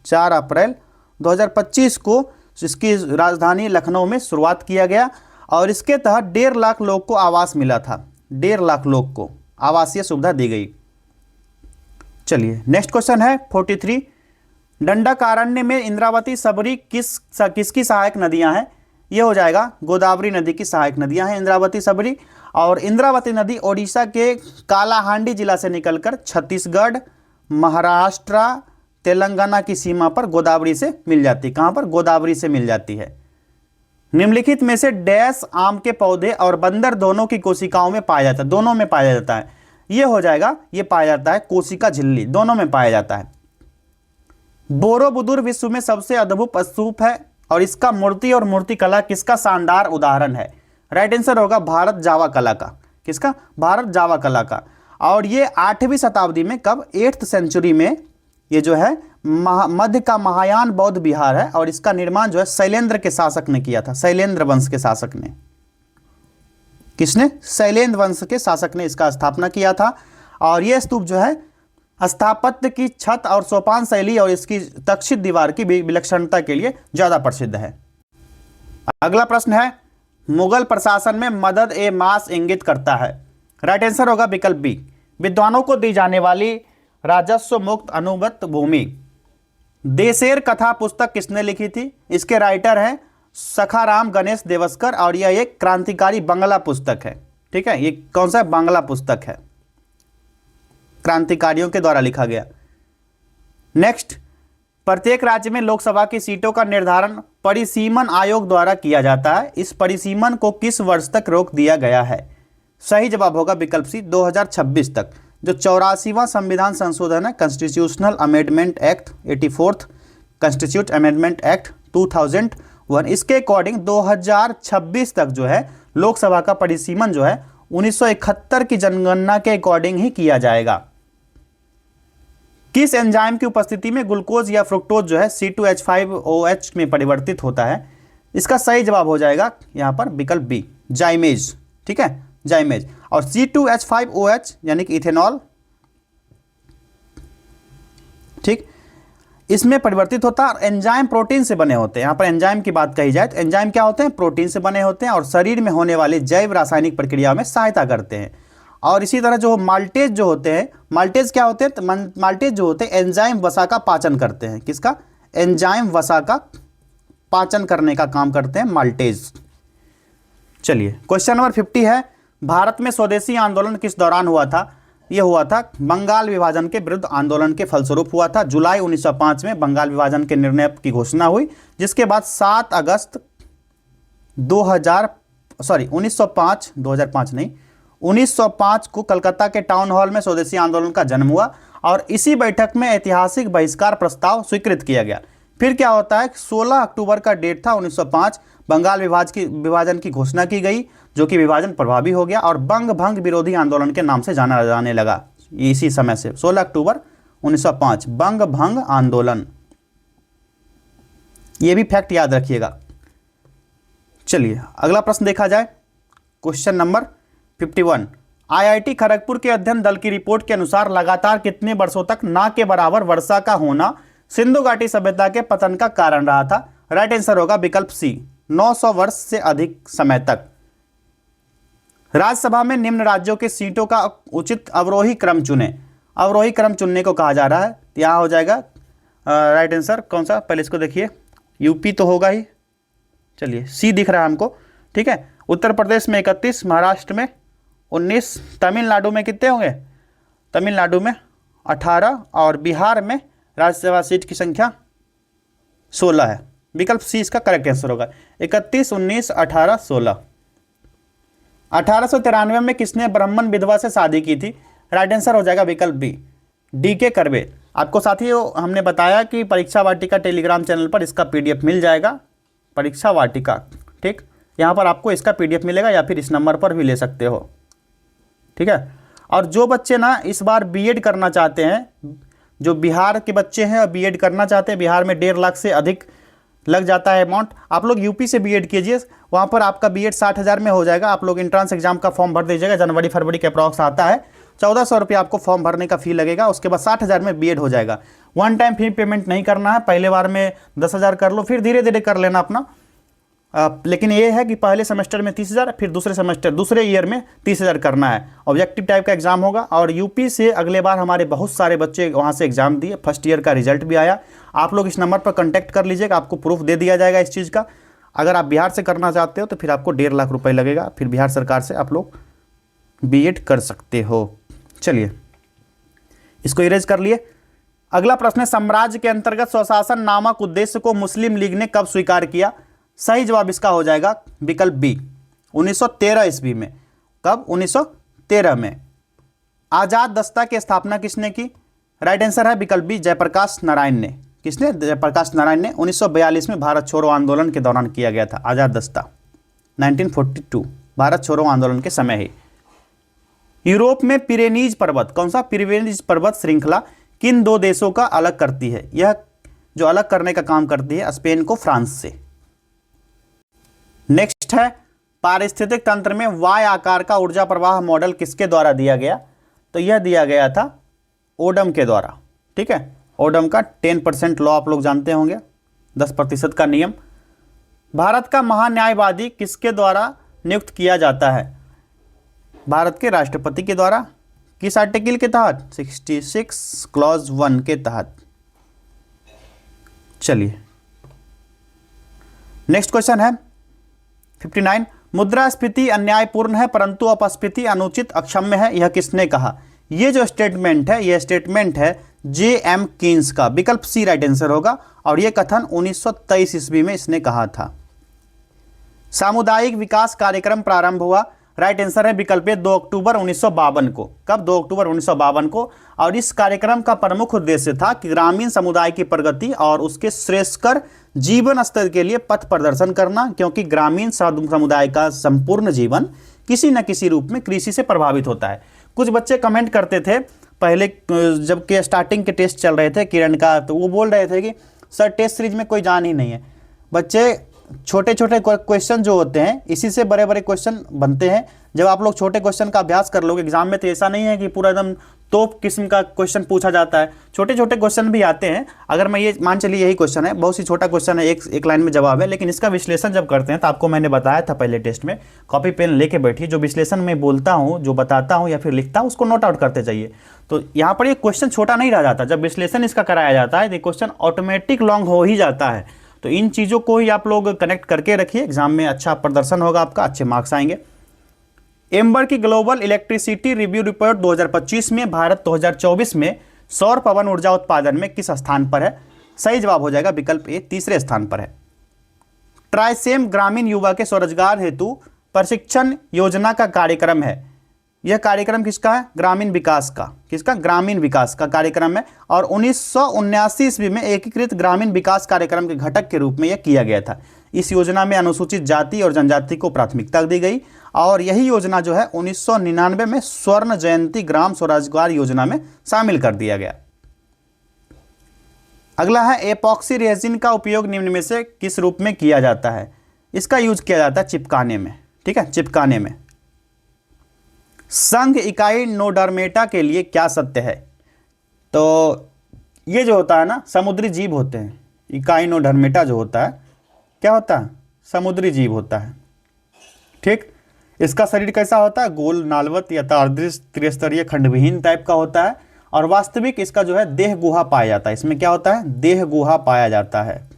4 अप्रैल 2025 को इसकी राजधानी लखनऊ में शुरुआत किया गया और इसके तहत 1.5 लाख लोग को आवास मिला था। 1.5 लाख लोग को आवासीय सुविधा दी गई। चलिए नेक्स्ट क्वेश्चन है 43, दंडकारण्य में इंद्रावती सबरी किसकी सहायक नदियां हैं? ये हो जाएगा गोदावरी नदी की सहायक नदियां हैं इंद्रावती सबरी। और इंद्रावती नदी ओडिशा के कालाहांडी जिला से निकलकर छत्तीसगढ़, महाराष्ट्र, तेलंगाना की सीमा पर गोदावरी से मिल जाती है। कहां पर? गोदावरी से मिल जाती है। निम्नलिखित में से डैश आम के पौधे और बंदर दोनों की कोशिकाओं में पाया जाता है? दोनों में पाया जाता है। ये हो जाएगा, ये पाया जाता है कोशिका झिल्ली, दोनों में पाया जाता है। बोरोबुदुर विश्व में सबसे अद्भुत स्तूप है और इसका मूर्ति और मूर्तिकला किसका शानदार उदाहरण है? राइट आंसर होगा भारत जावा कला का। किसका? भारत जावा कला का। और ये 8वीं शताब्दी में, कब? 8th सेंचुरी में ये जो है मध्य का महायान बौद्ध विहार है और इसका निर्माण जो है शैलेंद्र के शासक ने किया था। शैलेंद्र वंश के शासक ने। किसने? शैलेंद्र वंश के शासक ने इसका स्थापना किया था। और यह स्तूप जो है स्थापत्य की छत और सोपान शैली और इसकी तक्षित दीवार की विलक्षणता के लिए ज्यादा प्रसिद्ध है। अगला प्रश्न है, मुगल प्रशासन में मदद ए मास इंगित करता है? राइट आंसर होगा विकल्प बी। विद्वानों को दी जाने वाली राजस्व मुक्त अनुबंध भूमि। देशेर कथा पुस्तक किसने लिखी थी? इसके राइटर हैं सखाराम गणेश देवस्कर और यह एक क्रांतिकारी बांग्ला पुस्तक है। ठीक है, ये कौन सा बांग्ला पुस्तक है? क्रांतिकारियों के द्वारा लिखा गया। नेक्स्ट, प्रत्येक राज्य में लोकसभा की सीटों का निर्धारण परिसीमन आयोग द्वारा किया जाता है। इस परिसीमन को किस वर्ष तक रोक दिया गया है? सही जवाब होगा विकल्प सी, 2026 तक। जो 84वां संविधान संशोधन है, constitutional amendment act 84th constitute amendment act 2001, इसके अकॉर्डिंग 2026 तक जो है लोकसभा का परिसीमन जो है 1971 की जनगणना के अकॉर्डिंग ही किया जाएगा। किस एंजाइम की उपस्थिति में ग्लूकोज या फ्रुक्टोज जो है C2H5OH में परिवर्तित होता है? इसका सही जवाब हो जाएगा यहां पर विकल्प बी, जाइमेज। ठीक है, जाइमेज। और C2H5OH यानी कि इथेनॉल, ठीक, इसमें परिवर्तित होता है। और एंजाइम प्रोटीन से बने होते हैं। यहां पर एंजाइम की बात कही जाए तो एंजाइम क्या होते हैं? प्रोटीन से बने होते हैं और शरीर में होने वाली जैव रासायनिक प्रक्रिया में सहायता करते हैं। और इसी तरह जो माल्टेज जो होते हैं, माल्टेज क्या होते हैं? तो माल्टेज जो होते हैं एंजाइम वसा का पाचन करते हैं। किसका? एंजाइम वसा का पाचन करने का काम करते हैं माल्टेज। चलिए, क्वेश्चन नंबर 50 है, भारत में स्वदेशी आंदोलन किस दौरान हुआ था? यह हुआ था बंगाल विभाजन के विरुद्ध आंदोलन के फलस्वरूप हुआ था। जुलाई 1905 में बंगाल विभाजन के निर्णय की घोषणा हुई, जिसके बाद 7 अगस्त 1905 को कलकत्ता के टाउन हॉल में स्वदेशी आंदोलन का जन्म हुआ और इसी बैठक में ऐतिहासिक बहिष्कार प्रस्ताव स्वीकृत किया गया। फिर क्या होता है, 16 अक्टूबर का डेट था 1905, बंगाल विभाजन की घोषणा की गई, जो कि विभाजन प्रभावी हो गया और बंग भंग विरोधी आंदोलन के नाम से जाना जाने लगा। इसी समय से 16 अक्टूबर 1905 बंग भंग आंदोलन, यह भी फैक्ट याद रखिएगा। चलिए अगला प्रश्न देखा जाए, क्वेश्चन नंबर 51। IIT खड़गपुर के अध्ययन दल की रिपोर्ट के अनुसार लगातार कितने वर्षों तक ना के बराबर वर्षा का होना सिंधु घाटी सभ्यता के पतन का कारण रहा था? राइट आंसर होगा विकल्प सी, 900 वर्ष से अधिक समय तक। राज्यसभा में निम्न राज्यों के सीटों का उचित अवरोही क्रम चुने। अवरोही क्रम चुनने को कहा जा रहा है, यहां हो जाएगा राइट आंसर कौन सा? पहले इसको देखिए, यूपी तो होगा ही, चलिए सी दिख रहा है हमको। ठीक है, उत्तर प्रदेश में 31, महाराष्ट्र में 19, तमिलनाडु में कितने होंगे? तमिलनाडु में 18 और बिहार में राज्यसभा सीट की संख्या 16 है। विकल्प सी इसका करेक्ट आंसर होगा, 31, 19, 18, 16। 1893 में किसने ब्राह्मण विधवा से शादी की थी? राइट आंसर हो जाएगा विकल्प बी, DK कर्वे। आपको साथियों हमने बताया कि परीक्षा वाटिका टेलीग्राम चैनल पर इसका PDF मिल जाएगा, परीक्षा वाटिका। ठीक, यहाँ पर आपको इसका PDF मिलेगा या फिर इस नंबर पर भी ले सकते हो। ठीक है, और जो बच्चे ना इस बार B.Ed करना चाहते हैं, जो बिहार के बच्चे हैं और B.Ed करना चाहते हैं, बिहार में 1.5 लाख से अधिक लग जाता है अमाउंट, आप लोग यूपी से B.Ed कीजिए, वहाँ पर आपका B.Ed 60,000 में हो जाएगा। आप लोग एंट्रेंस एग्जाम का फॉर्म भर दीजिएगा, जनवरी फरवरी के अप्रॉक्स आता है, 1400 रुपये आपको फॉर्म भरने का फी लगेगा, उसके बाद 60,000 में B.Ed हो जाएगा। वन टाइम फी पेमेंट नहीं करना है, पहले बार में 10,000 कर लो, फिर धीरे धीरे कर लेना अपना। लेकिन ये है कि पहले सेमेस्टर में 30,000, फिर दूसरे ईयर में 30,000 करना है। ऑब्जेक्टिव टाइप का एग्जाम होगा और यूपी से अगले बार हमारे बहुत सारे बच्चे वहाँ से एग्जाम दिए, फर्स्ट ईयर का रिजल्ट भी आया। आप लोग इस नंबर पर कॉन्टैक्ट कर लीजिएगा, आपको प्रूफ दे दिया जाएगा इस चीज़ का। अगर आप बिहार से करना चाहते हो तो फिर आपको 1.5 लाख रुपये लगेगा, फिर बिहार सरकार से आप लोग B.Ed कर सकते हो। चलिए इसको इरेज कर लिए। अगला प्रश्न है, साम्राज्य के अंतर्गत स्वशासन नामक उद्देश्य को मुस्लिम लीग ने कब स्वीकार किया? सही जवाब इसका हो जाएगा विकल्प बी, 1913 ईस्वी में। कब? 1913 में। आजाद दस्ता की स्थापना किसने की? राइट आंसर है विकल्प बी, जयप्रकाश नारायण ने। किसने? जयप्रकाश नारायण ने। 1942 में भारत छोड़ो आंदोलन के दौरान किया गया था आजाद दस्ता, 1942 भारत छोड़ो आंदोलन के समय ही। यूरोप में पिरेनीज पर्वत, कौन सा? पिरेनीज पर्वत श्रृंखला किन 2 देशों का अलग करती है? यह जो अलग करने का काम करती है स्पेन को फ्रांस से। नेक्स्ट है, पारिस्थितिक तंत्र में Y आकार का ऊर्जा प्रवाह मॉडल किसके द्वारा दिया गया? तो यह दिया गया था ओडम के द्वारा। ठीक है, ओडम का 10% लॉ आप लोग जानते होंगे, 10% का नियम। भारत का महान्यायवादी किसके द्वारा नियुक्त किया जाता है? भारत के राष्ट्रपति के द्वारा। किस आर्टिकल के तहत? 66 क्लॉज 1 के तहत। चलिए नेक्स्ट क्वेश्चन है 59। मुद्रास्फीति अन्यायपूर्ण है परंतु अपस्फीति अनुचित अक्षम्य है, यह किसने कहा? ये जो स्टेटमेंट है, यह स्टेटमेंट है J.M. कीन्स का। विकल्प सी राइट आंसर होगा। और यह कथन 1923 ईस्वी में इसने कहा था। सामुदायिक विकास कार्यक्रम प्रारंभ हुआ, राइट आंसर है विकल्प ए 2 अक्टूबर 1952 को। कब? 2 अक्टूबर 1952 को। और इस कार्यक्रम का प्रमुख उद्देश्य था कि ग्रामीण समुदाय की प्रगति और उसके श्रेष्ठकर जीवन स्तर के लिए पथ प्रदर्शन करना, क्योंकि ग्रामीण समुदाय का संपूर्ण जीवन किसी न किसी रूप में कृषि से प्रभावित होता है। कुछ बच्चे कमेंट करते थे पहले, जबकि स्टार्टिंग के टेस्ट चल रहे थे किरण का, तो वो बोल रहे थे कि सर टेस्ट सीरीज में कोई जान ही नहीं है। बच्चे छोटे छोटे क्वेश्चन जो होते हैं इसी से बड़े बड़े क्वेश्चन बनते हैं। जब आप लोग छोटे क्वेश्चन का अभ्यास कर लोगे एग्जाम में, तो ऐसा नहीं है कि पूरा एकदम तोप किस्म का क्वेश्चन पूछा जाता है। छोटे छोटे क्वेश्चन भी आते हैं। अगर मैं ये मान चलिए यही क्वेश्चन है, बहुत सी छोटा क्वेश्चन है, एक लाइन में जवाब है, लेकिन इसका विश्लेषण जब करते हैं तो आपको मैंने बताया था पहले टेस्ट में, कॉपी पेन लेके बैठिए, जो विश्लेषण में बोलता हूँ, जो बताता हूँ या फिर लिखता हूँ, उसको नोट आउट करते जाइए। तो यहाँ पर ये क्वेश्चन छोटा नहीं रह जाता। जब विश्लेषण इसका कराया जाता है तो क्वेश्चन ऑटोमेटिक लॉन्ग हो ही जाता है। तो इन चीज़ों को ही आप लोग कनेक्ट करके रखिए, एग्जाम में अच्छा प्रदर्शन होगा आपका, अच्छे मार्क्स आएंगे। एम्बर की ग्लोबल इलेक्ट्रिसिटी रिव्यू रिपोर्ट 2025 में भारत 2024 में सौर पवन ऊर्जा उत्पादन में किस स्थान पर है? सही जवाब हो जाएगा विकल्प ए, तीसरे स्थान पर है। ट्राइसेम ग्रामीण युवा के स्वरोजगार हेतु प्रशिक्षण योजना का कार्यक्रम है। यह कार्यक्रम किसका है? ग्रामीण विकास का। किसका? ग्रामीण विकास का कार्यक्रम है। और 1979 ईस्वी में एकीकृत ग्रामीण विकास कार्यक्रम के घटक के रूप में यह किया गया था। इस योजना में अनुसूचित जाति और जनजाति को प्राथमिकता दी गई और यही योजना जो है 1999 में स्वर्ण जयंती ग्राम स्वरोजगार योजना में शामिल कर दिया गया। अगला है एपॉक्सी रेजिन का उपयोग निम्न में से किस रूप में किया जाता है? इसका यूज किया जाता है चिपकाने में। ठीक है, चिपकाने में। संघ इकाई नोडर्मेटा के लिए क्या सत्य है? तो ये जो होता है ना, समुद्री जीव होते हैं। इकाई नोडर्मेटा जो होता है क्या होता है? समुद्री जीव होता है। ठीक, इसका शरीर कैसा होता है? गोल, नालवत या त्रिस्तरीय खंडविहीन टाइप का होता है। और वास्तविक इसका जो है देह गुहा पाया जाता है। इसमें क्या होता है? देह गुहा पाया जाता है।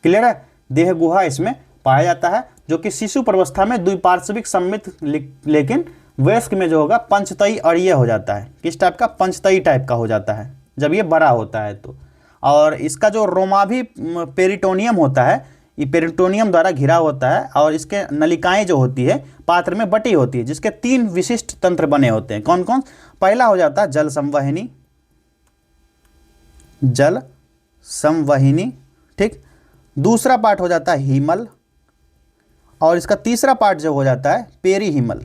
क्लियर है? देह गुहा इसमें पाया जाता है, जो कि शिशु प्रवस्था में द्विपार्श्विक सम्मित, लेकिन वयस्क में जो होगा पंचतई अड़िय हो जाता है। किस टाइप का? पंचतई टाइप का हो जाता है जब ये बड़ा होता है तो। और इसका जो रोमाभी पेरिटोनियम होता है, ये पेरिटोनियम द्वारा घिरा होता है और इसके नलिकाएं जो होती है पात्र में बटी होती है, जिसके 3 विशिष्ट तंत्र बने होते हैं। कौन कौन? पहला हो जाता है जल संवहनी, जल संवहनी। ठीक, दूसरा पार्ट हो जाता है हीमल और इसका तीसरा पार्ट जो हो जाता है पेरीहीमल।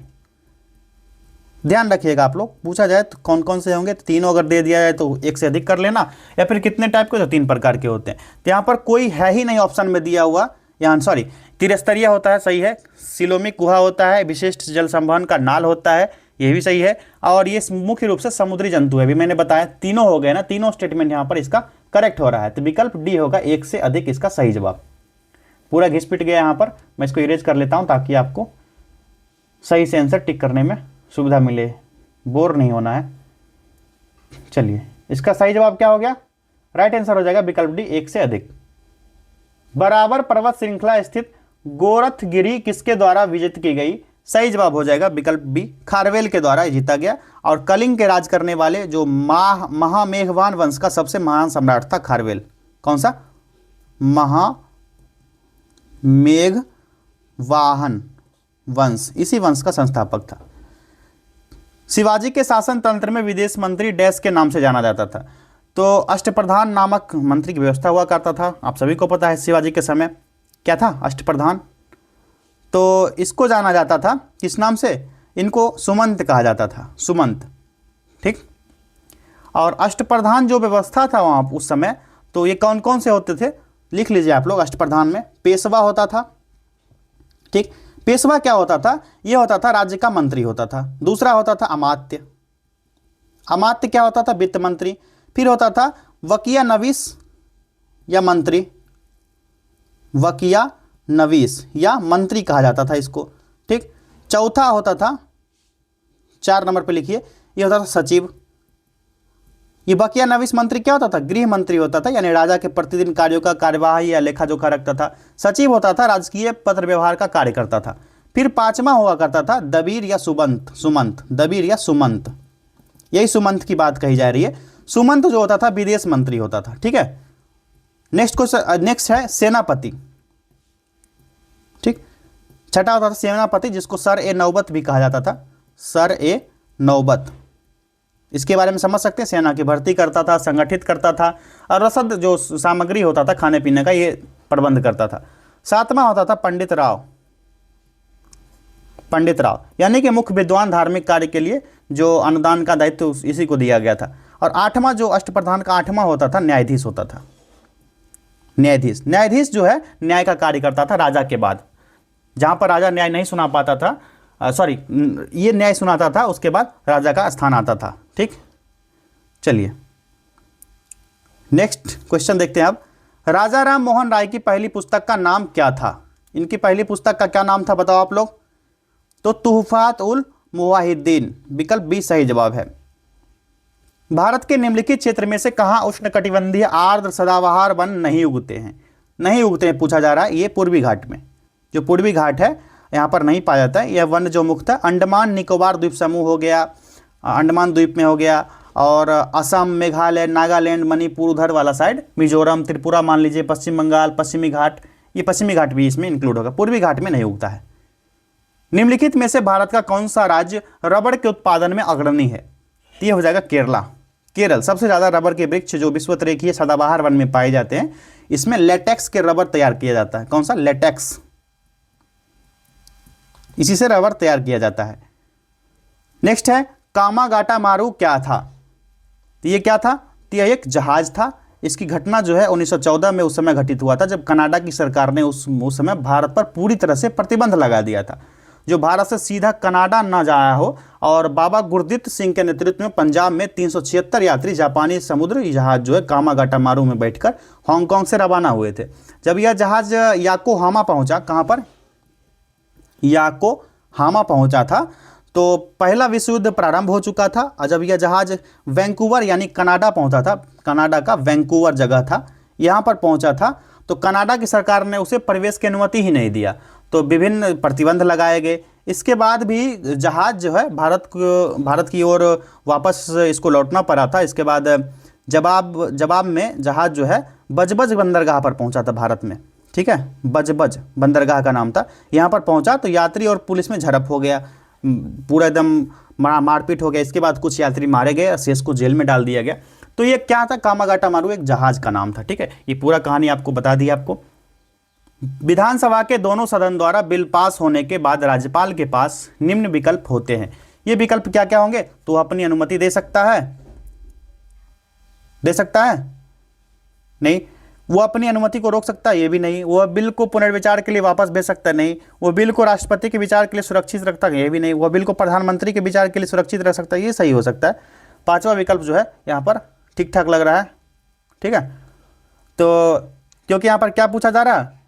ध्यान रखिएगा, आप लोग पूछा जाए तो कौन कौन से होंगे, तो तीनों अगर दे दिया जाए तो एक से अधिक कर लेना, या फिर कितने टाइप के, तो 3 प्रकार के होते हैं। तो यहाँ पर कोई है ही नहीं ऑप्शन में दिया हुआ, यहाँ सॉरी त्रिस्तरीय होता है, सही है। सिलोमिक गुहा होता है, विशिष्ट जल संवहन का नाल होता है, ये भी सही है। और ये मुख्य रूप से समुद्री जंतु है, अभी मैंने बताया तीनों हो गए ना, तीनों स्टेटमेंट यहाँ पर इसका करेक्ट हो रहा है। तो विकल्प डी होगा, 1 से अधिक इसका सही जवाब। पूरा घिस पिट गया यहाँ पर, मैं इसको इरेज कर लेता हूँ ताकि आपको सही से आंसर टिक करने में सुविधा मिले, बोर नहीं होना है। चलिए, इसका सही जवाब क्या हो गया? राइट आंसर हो जाएगा विकल्प डी, 1 से अधिक। बराबर पर्वत श्रृंखला स्थित गोरखगिरी किसके द्वारा विजित की गई? सही जवाब हो जाएगा विकल्प बी, खारवेल के द्वारा जीता गया। और कलिंग के राज करने वाले जो महामेघवान वंश का सबसे महान सम्राट था खारवेल। कौन सा? महामेघवाहन वंश, इसी वंश का संस्थापक था। शिवाजी के शासन तंत्र में विदेश मंत्री डैश के नाम से जाना जाता था। तो अष्टप्रधान नामक मंत्री की व्यवस्था हुआ करता था, आप सभी को पता है। शिवाजी के समय क्या था? अष्टप्रधान। तो इसको जाना जाता था किस नाम से? इनको सुमंत कहा जाता था, सुमंत। ठीक, और अष्टप्रधान जो व्यवस्था था वहाँ उस समय, तो ये कौन कौन से होते थे लिख लीजिए आप लोग। अष्टप्रधान में पेशवा होता था। ठीक, पेशवा क्या होता था? यह होता था राज्य का मंत्री होता था। दूसरा होता था अमात्य। अमात्य क्या होता था? वित्त मंत्री। फिर होता था वकिया नवीस या मंत्री, वकिया नवीस या मंत्री कहा जाता था इसको। ठीक, चौथा होता था 4 नंबर पे लिखिए, ये होता था सचिव। ये बकिया नविश मंत्री क्या होता था? गृह मंत्री होता था, यानी राजा के प्रतिदिन कार्यों का कार्यवाही या लेखा जोखा रखता था। सचिव होता था राजकीय पत्र व्यवहार का कार्य करता था। फिर 5वां हुआ करता था दबीर या सुमंत, दबीर या सुमंत, यही सुमंत की बात कही जा रही है। सुमंत जो होता था विदेश मंत्री होता था, ठीक है। नेक्स्ट है सेनापति, ठीक। छठा होता था सेनापति, जिसको सर ए नौबत भी कहा जाता था, सर ए नौबत। इसके बारे में समझ सकते हैं, सेना की भर्ती करता था, संगठित करता था, और रसद जो सामग्री होता था खाने पीने का, ये प्रबंध करता था। 7वां होता था पंडित राव, पंडित राव यानी कि मुख्य विद्वान, धार्मिक कार्य के लिए जो अनुदान का दायित्व इसी को दिया गया था। और 8वां जो अष्टप्रधान का 8वां होता था न्यायाधीश होता था। न्यायाधीश, न्यायाधीश जो है न्याय का कार्य करता था राजा के बाद। जहां पर राजा न्याय नहीं सुना पाता था, ये न्याय सुनाता था, उसके बाद राजा का स्थान आता था, ठीक। चलिए नेक्स्ट क्वेश्चन देखते हैं अब। राजा राम मोहन राय की पहली पुस्तक का नाम क्या था? इनकी पहली पुस्तक का क्या नाम था बताओ आप लोग? तो तुहफात उल मुवाहिद्दीन, विकल्प बी सही जवाब है। भारत के निम्नलिखित क्षेत्र में से कहां उष्णकटिबंधीय आर्द्र सदाबहार वन नहीं उगते हैं? नहीं उगते हैं पूछा जा रहा है। ये पूर्वी घाट में, जो पूर्वी घाट है यहाँ पर नहीं पाया जाता है। यह वन जो मुख्यतः अंडमान निकोबार द्वीप समूह हो गया, अंडमान द्वीप में हो गया, और असम, मेघालय, नागालैंड, मणिपुर, उधर वाला साइड, मिजोरम, त्रिपुरा मान लीजिए, पश्चिम बंगाल, पश्चिमी घाट, ये पश्चिमी घाट भी इसमें इंक्लूड होगा। पूर्वी घाट में नहीं उगता है। निम्नलिखित में से भारत का कौन सा राज्य रबड़ के उत्पादन में अग्रणी है? तो ये हो जाएगा केरला। केरल सबसे ज़्यादा रबर के वृक्ष जो विश्वतरेखीय सदाबहार वन में पाए जाते हैं, इसमें लेटेक्स के रबर तैयार किया जाता है। कौन सा? लेटेक्स, इसी से रबर तैयार किया जाता है। नेक्स्ट है कामागाटा मारू क्या था? तो ये क्या था? तो यह एक जहाज था। इसकी घटना जो है 1914 में उस समय घटित हुआ था, जब कनाडा की सरकार ने उस समय भारत पर पूरी तरह से प्रतिबंध लगा दिया था, जो भारत से सीधा कनाडा ना जाया हो। और बाबा गुरदीत सिंह के नेतृत्व में पंजाब में 376 यात्री जापानी समुद्र जहाज जो है कामागाटा मारू में बैठकर हांगकांग से रवाना हुए थे। जब यह जहाज याकोहामा पहुंचा, कहां पर? याकोहामा पहुंचा था, तो पहला विश्व युद्ध प्रारंभ हो चुका था। और जब यह जहाज वैंकूवर यानी कनाडा पहुंचा था, कनाडा का वैंकूवर जगह था, यहाँ पर पहुंचा था, तो कनाडा की सरकार ने उसे प्रवेश की अनुमति ही नहीं दिया, तो विभिन्न प्रतिबंध लगाए गए। इसके बाद भी जहाज जो है भारत की ओर वापस इसको लौटना पड़ा था। इसके बाद जवाब में जहाज जो है बजबज बंदरगाह पर पहुंचा था भारत में, ठीक है। बजबज बंदरगाह का नाम था। यहाँ पर पहुंचा तो यात्री और पुलिस में झड़प हो गया, पूरा एकदम मारपीट हो गया। इसके बाद कुछ यात्री मारे गए, शेष को जेल में डाल दिया गया। तो ये क्या था? कामागाटा मारू एक जहाज का नाम था, ठीक है। ये पूरा कहानी आपको बता दी आपको। विधानसभा के दोनों सदन द्वारा बिल पास होने के बाद राज्यपाल के पास निम्न विकल्प होते हैं। ये विकल्प क्या क्या होंगे? तो अपनी अनुमति दे सकता है, दे सकता है नहीं। वो अपनी अनुमति को रोक सकता है, ये भी नहीं। वो बिल को पुनर्विचार के लिए वापस भेज सकता है, नहीं। वो बिल को राष्ट्रपति के विचार के लिए सुरक्षित रखता है, ये भी नहीं। वो बिल को प्रधानमंत्री के विचार के लिए सुरक्षित रख सकता है, ये सही हो सकता है। 5वां विकल्प जो है यहाँ पर ठीक ठाक लग रहा है, ठीक है। तो क्योंकि यहाँ पर क्या पूछा जा रहा है?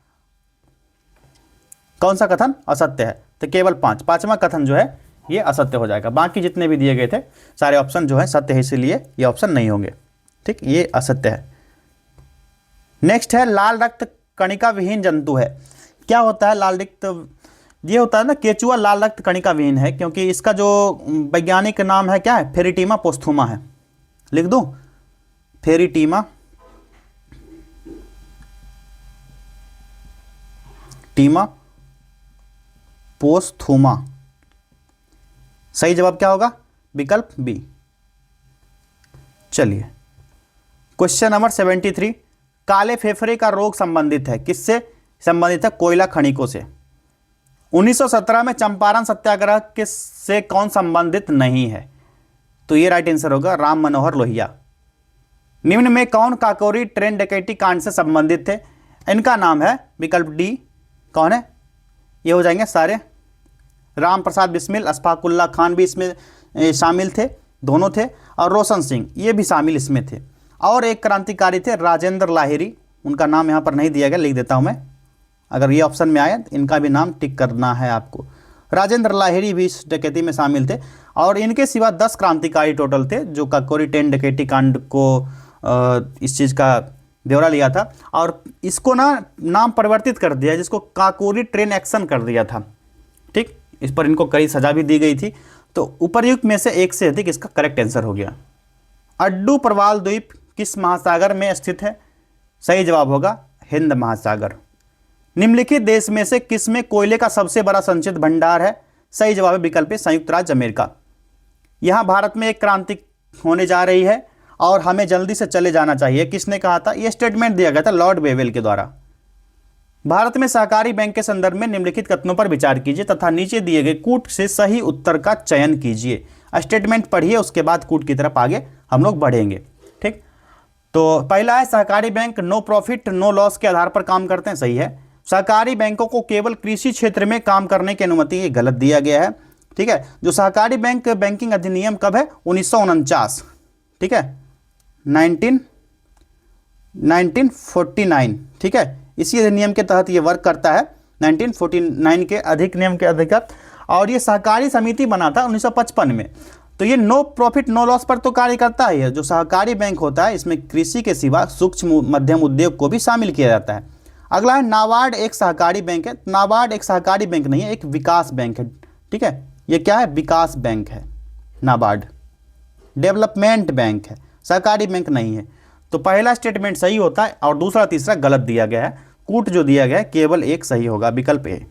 कौन सा कथन असत्य है? तो केवल 5वां कथन जो है ये असत्य हो जाएगा। बाकी जितने भी दिए गए थे सारे ऑप्शन जो है सत्य है, इसीलिए ये ऑप्शन नहीं होंगे, ठीक, ये असत्य है। नेक्स्ट है लाल रक्त कणिका विहीन जंतु है। क्या होता है लाल रक्त? ये होता है ना, केचुआ लाल रक्त कणिका विहीन है, क्योंकि इसका जो वैज्ञानिक नाम है क्या है? फेरिटीमा पोस्थुमा है। लिख दूं? फेरिटीमा पोस्थुमा। सही जवाब क्या होगा? विकल्प बी। चलिए क्वेश्चन नंबर 73। काले फेफड़े का रोग संबंधित है, किससे संबंधित है? कोयला खनिकों से। 1917 में चंपारण सत्याग्रह के से कौन संबंधित नहीं है? तो ये राइट आंसर होगा राम मनोहर लोहिया। निम्न में कौन काकोरी ट्रेन डकैती कांड से संबंधित थे? इनका नाम है विकल्प डी। कौन है? ये हो जाएंगे सारे। राम प्रसाद बिस्मिल, अशफाकुल्ला खान भी इसमें शामिल थे, दोनों थे, और रोशन सिंह ये भी शामिल इसमें थे। और एक क्रांतिकारी थे राजेंद्र लाहिरी, उनका नाम यहाँ पर नहीं दिया गया, लिख देता हूँ मैं। अगर ये ऑप्शन में आया तो इनका भी नाम टिक करना है आपको। राजेंद्र लाहिरी भी इस डकैती में शामिल थे। और इनके सिवा 10 क्रांतिकारी टोटल थे जो काकोरी ट्रेन डकैती कांड को इस चीज़ का ब्यौरा लिया था, और इसको ना नाम परिवर्तित कर दिया जिसको काकोरी ट्रेन एक्शन कर दिया था। ठीक, इस पर इनको कड़ी सजा भी दी गई थी। तो उपर्युक्त में से एक से अधिक इसका करेक्ट आंसर हो गया। अड्डू प्रवाल द्वीप किस महासागर में स्थित है? सही जवाब होगा हिंद महासागर। निम्नलिखित देश में से किस में कोयले का सबसे बड़ा संचित भंडार है? सही जवाब है विकल्प ए संयुक्त राज्य अमेरिका। यहां भारत में एक क्रांति होने जा रही है और हमें जल्दी से चले जाना चाहिए, किसने कहा था? यह स्टेटमेंट दिया गया था लॉर्ड वेवेल के द्वारा। भारत में सहकारी बैंक के संदर्भ में निम्नलिखित कथनों पर विचार कीजिए तथा नीचे दिए गए कूट से सही उत्तर का चयन कीजिए। स्टेटमेंट पढ़िए, उसके बाद कूट की तरफ आगे हम लोग बढ़ेंगे। ठीक, तो पहला है सहकारी bank no profit no loss के आधार पर काम करते हैं। सही है। सहकारी बैंकों को केवल कृषि क्षेत्र में काम करने की अनुमति, ये गलत दिया गया है। ठीक है, जो सहकारी बैंक बैंकिंग अधिनियम कब है? 1949। ठीक है, 1949। ठीक है, इसी अधिनियम के तहत ये वर्क करता है 1949 के अधिक नियम के अधिगत, और ये सहकारी समिति बना था 1955 में। तो ये नो प्रॉफिट नो लॉस पर तो कार्य करता है। जो सहकारी बैंक होता है इसमें कृषि के सिवा सूक्ष्म मध्यम उद्योग को भी शामिल किया जाता है। अगला है नाबार्ड एक सहकारी बैंक है। नाबार्ड एक सहकारी बैंक नहीं है, एक विकास बैंक है। ठीक है, ये क्या है? विकास बैंक है। नाबार्ड डेवलपमेंट बैंक है, सहकारी बैंक नहीं है। तो पहला स्टेटमेंट सही होता है और दूसरा तीसरा गलत दिया गया है। कूट जो दिया गया है केवल एक सही होगा, विकल्प ए।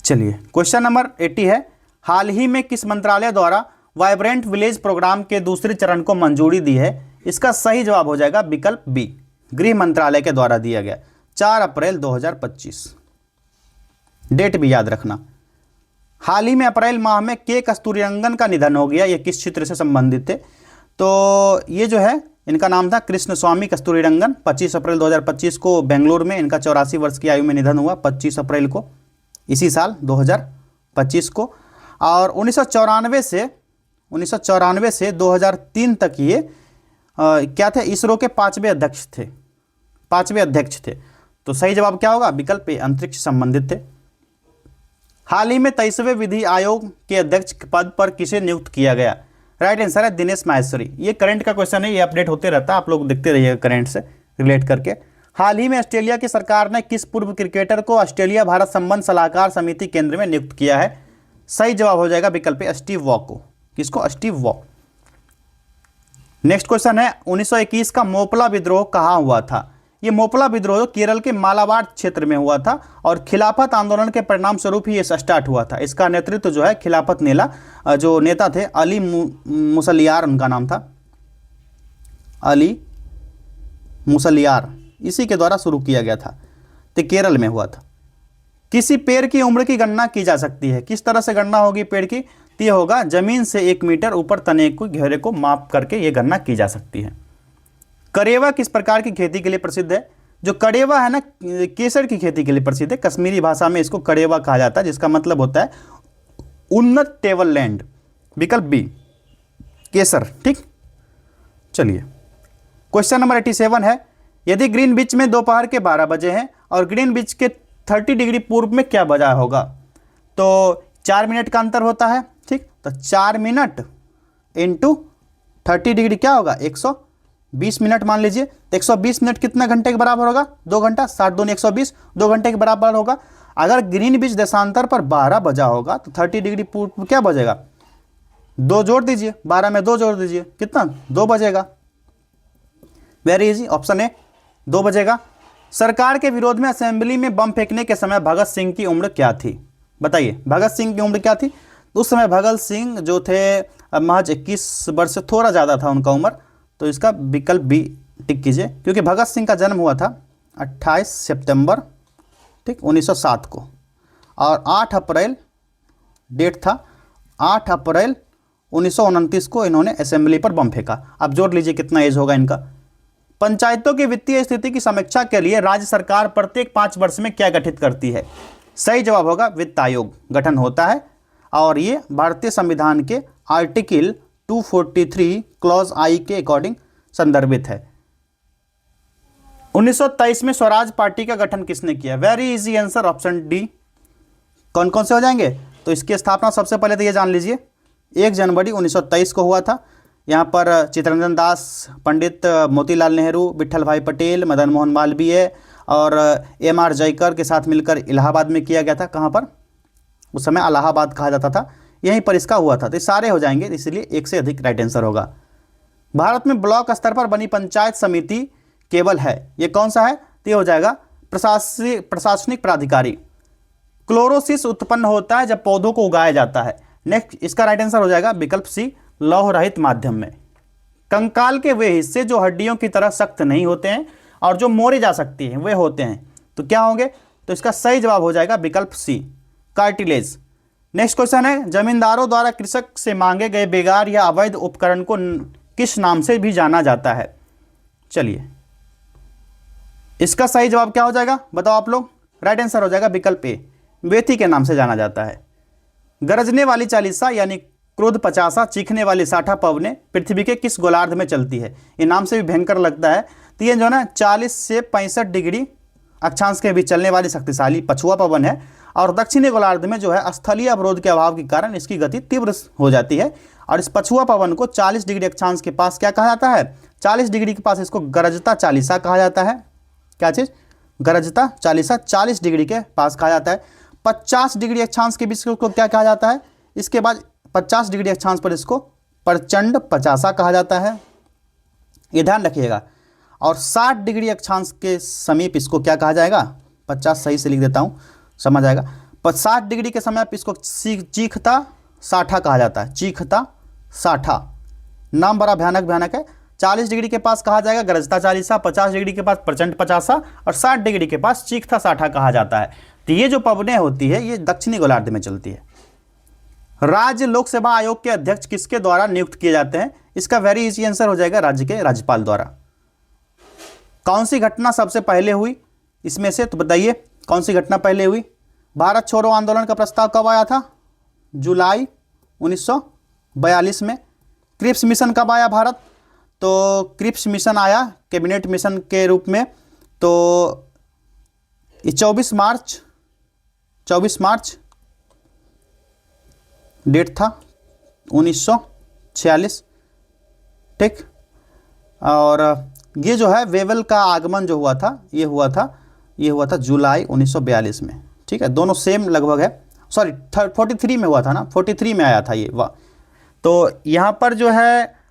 चलिए, क्वेश्चन नंबर 80 है, हाल ही में किस मंत्रालय द्वारा वाइब्रेंट विलेज प्रोग्राम के दूसरे चरण को मंजूरी दी है? इसका सही जवाब हो जाएगा विकल्प बी, गृह मंत्रालय के द्वारा दिया गया 4 अप्रैल 2025। डेट भी याद रखना। हाल ही में अप्रैल माह में के कस्तूरीरंगन का निधन हो गया। ये किस क्षेत्र से संबंधित थे? तो ये जो है इनका नाम था कृष्ण स्वामी कस्तूरीरंगन। 25 अप्रैल 2025 को बेंगलुरु में इनका 84 वर्ष की आयु में निधन हुआ, 25 अप्रैल को, इसी साल 2025 को। और 1994 से 2003 तक ये क्या थे? इसरो के 5वें अध्यक्ष थे। 5वें अध्यक्ष थे। तो सही जवाब क्या होगा? विकल्प ए, अंतरिक्ष संबंधित थे। हाल ही में 23वें विधि आयोग के अध्यक्ष पद पर किसे नियुक्त किया गया? राइट आंसर है दिनेश माहेश्वरी। ये करंट का क्वेश्चन है, ये अपडेट होते रहता है, आप लोग देखते रहिएगा करंट से रिलेट करके। हाल ही में ऑस्ट्रेलिया की सरकार ने किस पूर्व क्रिकेटर को ऑस्ट्रेलिया भारत संबंध सलाहकार समिति केंद्र में नियुक्त किया है? सही जवाब हो जाएगा विकल्प ए, स्टीव वॉ को। किसको? Steve Waugh. नेक्स्ट क्वेश्चन है, 1921 का मोपला विद्रोह कहाँ हुआ था? ये मोपला विद्रोह केरल के मालाबार क्षेत्र में हुआ था और खिलाफत आंदोलन के परिणाम स्वरूप ही ये स्टार्ट हुआ था। इसका नेतृत्व जो है खिलाफत नेला जो नेता थे अली मुसलियार, उनका नाम था अली मुसलियार, इसी के द्वारा शुरू किया गया था। तो केरल में हुआ था। किसी पेड़ की उम्र की गणना की जा सकती है? किस तरह से गणना होगी पेड़ की? तो ये होगा जमीन से 1 मीटर ऊपर तने के घेरे को माप करके ये गणना की जा सकती है। करेवा किस प्रकार की खेती के लिए प्रसिद्ध है? जो करेवा है ना, केसर की खेती के लिए प्रसिद्ध है। कश्मीरी भाषा में इसको करेवा कहा जाता है, जिसका मतलब होता है उन्नत टेबल लैंड। विकल्प बी, केसर। ठीक, चलिए क्वेश्चन नंबर 87 है, यदि ग्रीनविच में दोपहर के 12 बजे हैं और ग्रीनविच के 30 डिग्री पूर्व में क्या बजा होगा? तो 4 मिनट का अंतर होता है। ठीक, तो 4 मिनट इंटू 30 डिग्री क्या होगा? 120 मिनट मान लीजिए। तो 120 मिनट कितना घंटे के बराबर होगा? 2 घंटा। 60 दूनी 120, 2 घंटे के बराबर होगा। अगर ग्रीनविच देशांतर पर 12 बजा होगा तो 30 डिग्री पूर्व क्या बजेगा? 2 जोड़ दीजिए, 12 में 2 जोड़ दीजिए, कितना? 2 बजेगा। वेरी इजी, ऑप्शन ए 2 बजेगा। सरकार के विरोध में असेंबली में बम फेंकने के समय भगत सिंह की उम्र क्या थी? बताइए, भगत सिंह की उम्र क्या थी? उस समय भगत सिंह जो थे महज 21 वर्ष से थोड़ा ज़्यादा था उनका उम्र। तो इसका विकल्प बी टिक कीजिए, क्योंकि भगत सिंह का जन्म हुआ था 28 सितंबर 1907 को, और 8 अप्रैल डेट था, 8 अप्रैल 1929 को इन्होंने असेंबली पर बम फेंका। अब जोड़ लीजिए कितना एज होगा इनका। पंचायतों की वित्तीय स्थिति की समीक्षा के लिए राज्य सरकार प्रत्येक 5 वर्ष में क्या गठित करती है? सही जवाब होगा वित्त आयोग गठन होता है, और ये भारतीय संविधान के आर्टिकल 243 क्लॉज आई के अकॉर्डिंग संदर्भित है। 1923 में स्वराज पार्टी का गठन किसने किया? Very easy answer, option D, कौन कौन से हो जाएंगे? तो इसकी स्थापना सबसे पहले तो ये जान लीजिए 1 जनवरी 1923 को हुआ था। यहाँ पर चित्तरंजन दास, पंडित मोतीलाल नेहरू, विट्ठल भाई पटेल, मदन मोहन मालवीय और M.R. जयकर के साथ मिलकर इलाहाबाद में किया गया था। कहाँ पर? उस समय इलाहाबाद कहा जाता था, यहीं पर इसका हुआ था। तो ये सारे हो जाएंगे, इसलिए एक से अधिक राइट आंसर होगा। भारत में ब्लॉक स्तर पर बनी पंचायत समिति केवल है, ये कौन सा है? तो ये हो जाएगा प्रशासनिक प्राधिकारी। क्लोरोसिस उत्पन्न होता है जब पौधों को उगाया जाता है। नेक्स्ट, इसका राइट आंसर हो जाएगा विकल्प सी, लौह रहित माध्यम में। कंकाल के वे हिस्से जो हड्डियों की तरह सख्त नहीं होते हैं और जो मोड़े जा सकती हैं वे होते हैं, तो क्या होंगे? तो इसका सही जवाब हो जाएगा विकल्प सी, कार्टिलेज। नेक्स्ट क्वेश्चन है, जमींदारों द्वारा कृषक से मांगे गए बेगार या अवैध उपकरण को किस नाम से भी जाना जाता है? चलिए, इसका सही जवाब क्या हो जाएगा बताओ आप लोग? राइट आंसर हो जाएगा विकल्प ए, वेथी के नाम से जाना जाता है। गरजने वाली चालीसा यानी क्रोध 50, चीखने वाली 60 पवने पृथ्वी के किस गोलार्ध में चलती है? ये नाम से भी भयंकर लगता है। तो ये जो है ना 40 से 65 डिग्री अक्षांश के बीच चलने वाली शक्तिशाली पछुआ पवन है और दक्षिणी गोलार्ध में जो है स्थलीय अवरोध के अभाव के कारण इसकी गति तीव्र हो जाती है। और इस पछुआ पवन को 40 डिग्री अक्षांश के पास क्या कहा जाता है? 40 डिग्री के पास इसको गरजता चालीसा कहा जाता है। क्या चीज़? गरजता चालीसा 40 डिग्री के पास कहा जाता है। 50 डिग्री अक्षांश के बीच को क्या कहा जाता है? इसके बाद 50 डिग्री अक्षांश पर इसको प्रचंड 50 कहा जाता है, ये ध्यान रखिएगा। और 60 डिग्री अक्षांश के समीप इसको क्या कहा जाएगा? 50 सही से लिख देता हूँ, समझ आएगा। 60 डिग्री के समीप इसको चीखता 60 कहा जाता है, चीखता 60। नाम बड़ा भयानक है। 40 डिग्री के पास कहा जाएगा गरजता चालीसा, 50 डिग्री के पास प्रचंड 50 और 60 डिग्री के पास चीखता 60 कहा जाता है। तो ये जो पवनें होती है ये दक्षिणी गोलार्ध में चलती है। राज्य लोक सेवा आयोग के अध्यक्ष किसके द्वारा नियुक्त किए जाते हैं? इसका वेरी इजी आंसर हो जाएगा राज्य के राज्यपाल द्वारा। कौन सी घटना सबसे पहले हुई इसमें से? तो बताइए कौन सी घटना पहले हुई? भारत छोड़ो आंदोलन का प्रस्ताव कब आया था? जुलाई 1942 में। क्रिप्स मिशन कब आया भारत? तो क्रिप्स मिशन आया कैबिनेट मिशन के रूप में, तो 24 मार्च डेट था 1946, ठीक। और ये जो है वेवल का आगमन जो हुआ था ये हुआ था जुलाई 1942 में, ठीक है। दोनों सेम लगभग है, सॉरी 43 में हुआ था ना, 43 में आया था ये, वाह। तो यहाँ पर जो है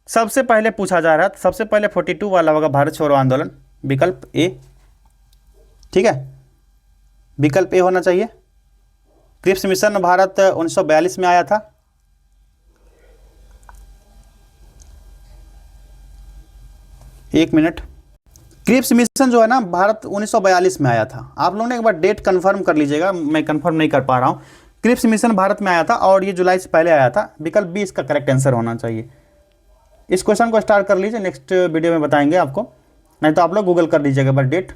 सबसे पहले पूछा जा रहा था, सबसे पहले 42 वाला होगा भारत छोड़ो आंदोलन, विकल्प ए, ठीक है, विकल्प ए होना चाहिए। क्रिप्स मिशन भारत 1942 में आया था। एक मिनट, क्रिप्स मिशन जो है ना भारत 1942 में आया था। आप लोगों ने एक बार डेट कंफर्म कर लीजिएगा, मैं कंफर्म नहीं कर पा रहा हूँ। क्रिप्स मिशन भारत में आया था और ये जुलाई से पहले आया था। विकल्प बी इसका करेक्ट आंसर होना चाहिए। इस क्वेश्चन को स्टार्ट कर लीजिए, नेक्स्ट वीडियो में बताएंगे आपको, नहीं तो आप लोग गूगल कर लीजिएगा बस डेट।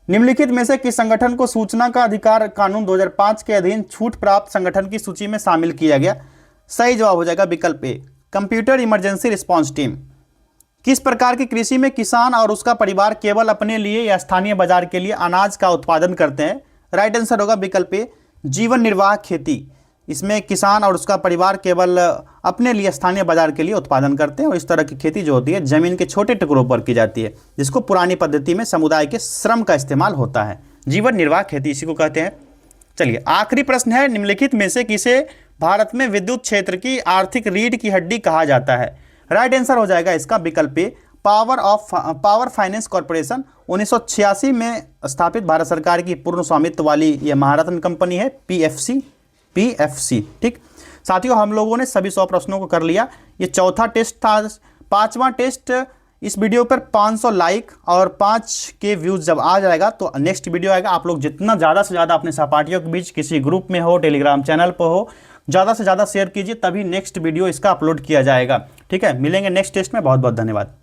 निम्नलिखित में से किस संगठन को सूचना का अधिकार कानून 2005 के अधीन छूट प्राप्त संगठन की सूची में शामिल किया गया? सही जवाब हो जाएगा विकल्प ए, कंप्यूटर इमरजेंसी रिस्पांस टीम। किस प्रकार की कृषि में किसान और उसका परिवार केवल अपने लिए या स्थानीय बाजार के लिए अनाज का उत्पादन करते हैं? राइट आंसर होगा विकल्प ए, जीवन निर्वाह खेती। इसमें किसान और उसका परिवार केवल अपने लिए स्थानीय बाजार के लिए उत्पादन करते हैं और इस तरह की खेती जो होती है जमीन के छोटे टुकड़ों पर की जाती है, जिसको पुरानी पद्धति में समुदाय के श्रम का इस्तेमाल होता है। जीवन निर्वाह खेती इसी को कहते हैं। चलिए आखिरी प्रश्न है, निम्नलिखित में से किसे भारत में विद्युत क्षेत्र की आर्थिक रीढ़ की हड्डी कहा जाता है? राइट आंसर हो जाएगा इसका विकल्प ए, पावर फाइनेंस कॉर्पोरेशन। 1986 में स्थापित भारत सरकार की पूर्ण स्वामित्व वाली यह महारत्न कंपनी है, पीएफसी, ठीक। साथियों हम लोगों ने सभी 100 प्रश्नों को कर लिया। ये चौथा टेस्ट था। 5वां टेस्ट, इस वीडियो पर 500 लाइक और 5 के व्यूज जब आ जाएगा तो नेक्स्ट वीडियो आएगा। आप लोग जितना ज़्यादा से ज़्यादा अपने सहपाठियों के बीच किसी ग्रुप में हो, टेलीग्राम चैनल पर हो, ज़्यादा से ज़्यादा शेयर कीजिए, तभी नेक्स्ट वीडियो इसका अपलोड किया जाएगा, ठीक है। मिलेंगे नेक्स्ट टेस्ट में, बहुत बहुत धन्यवाद।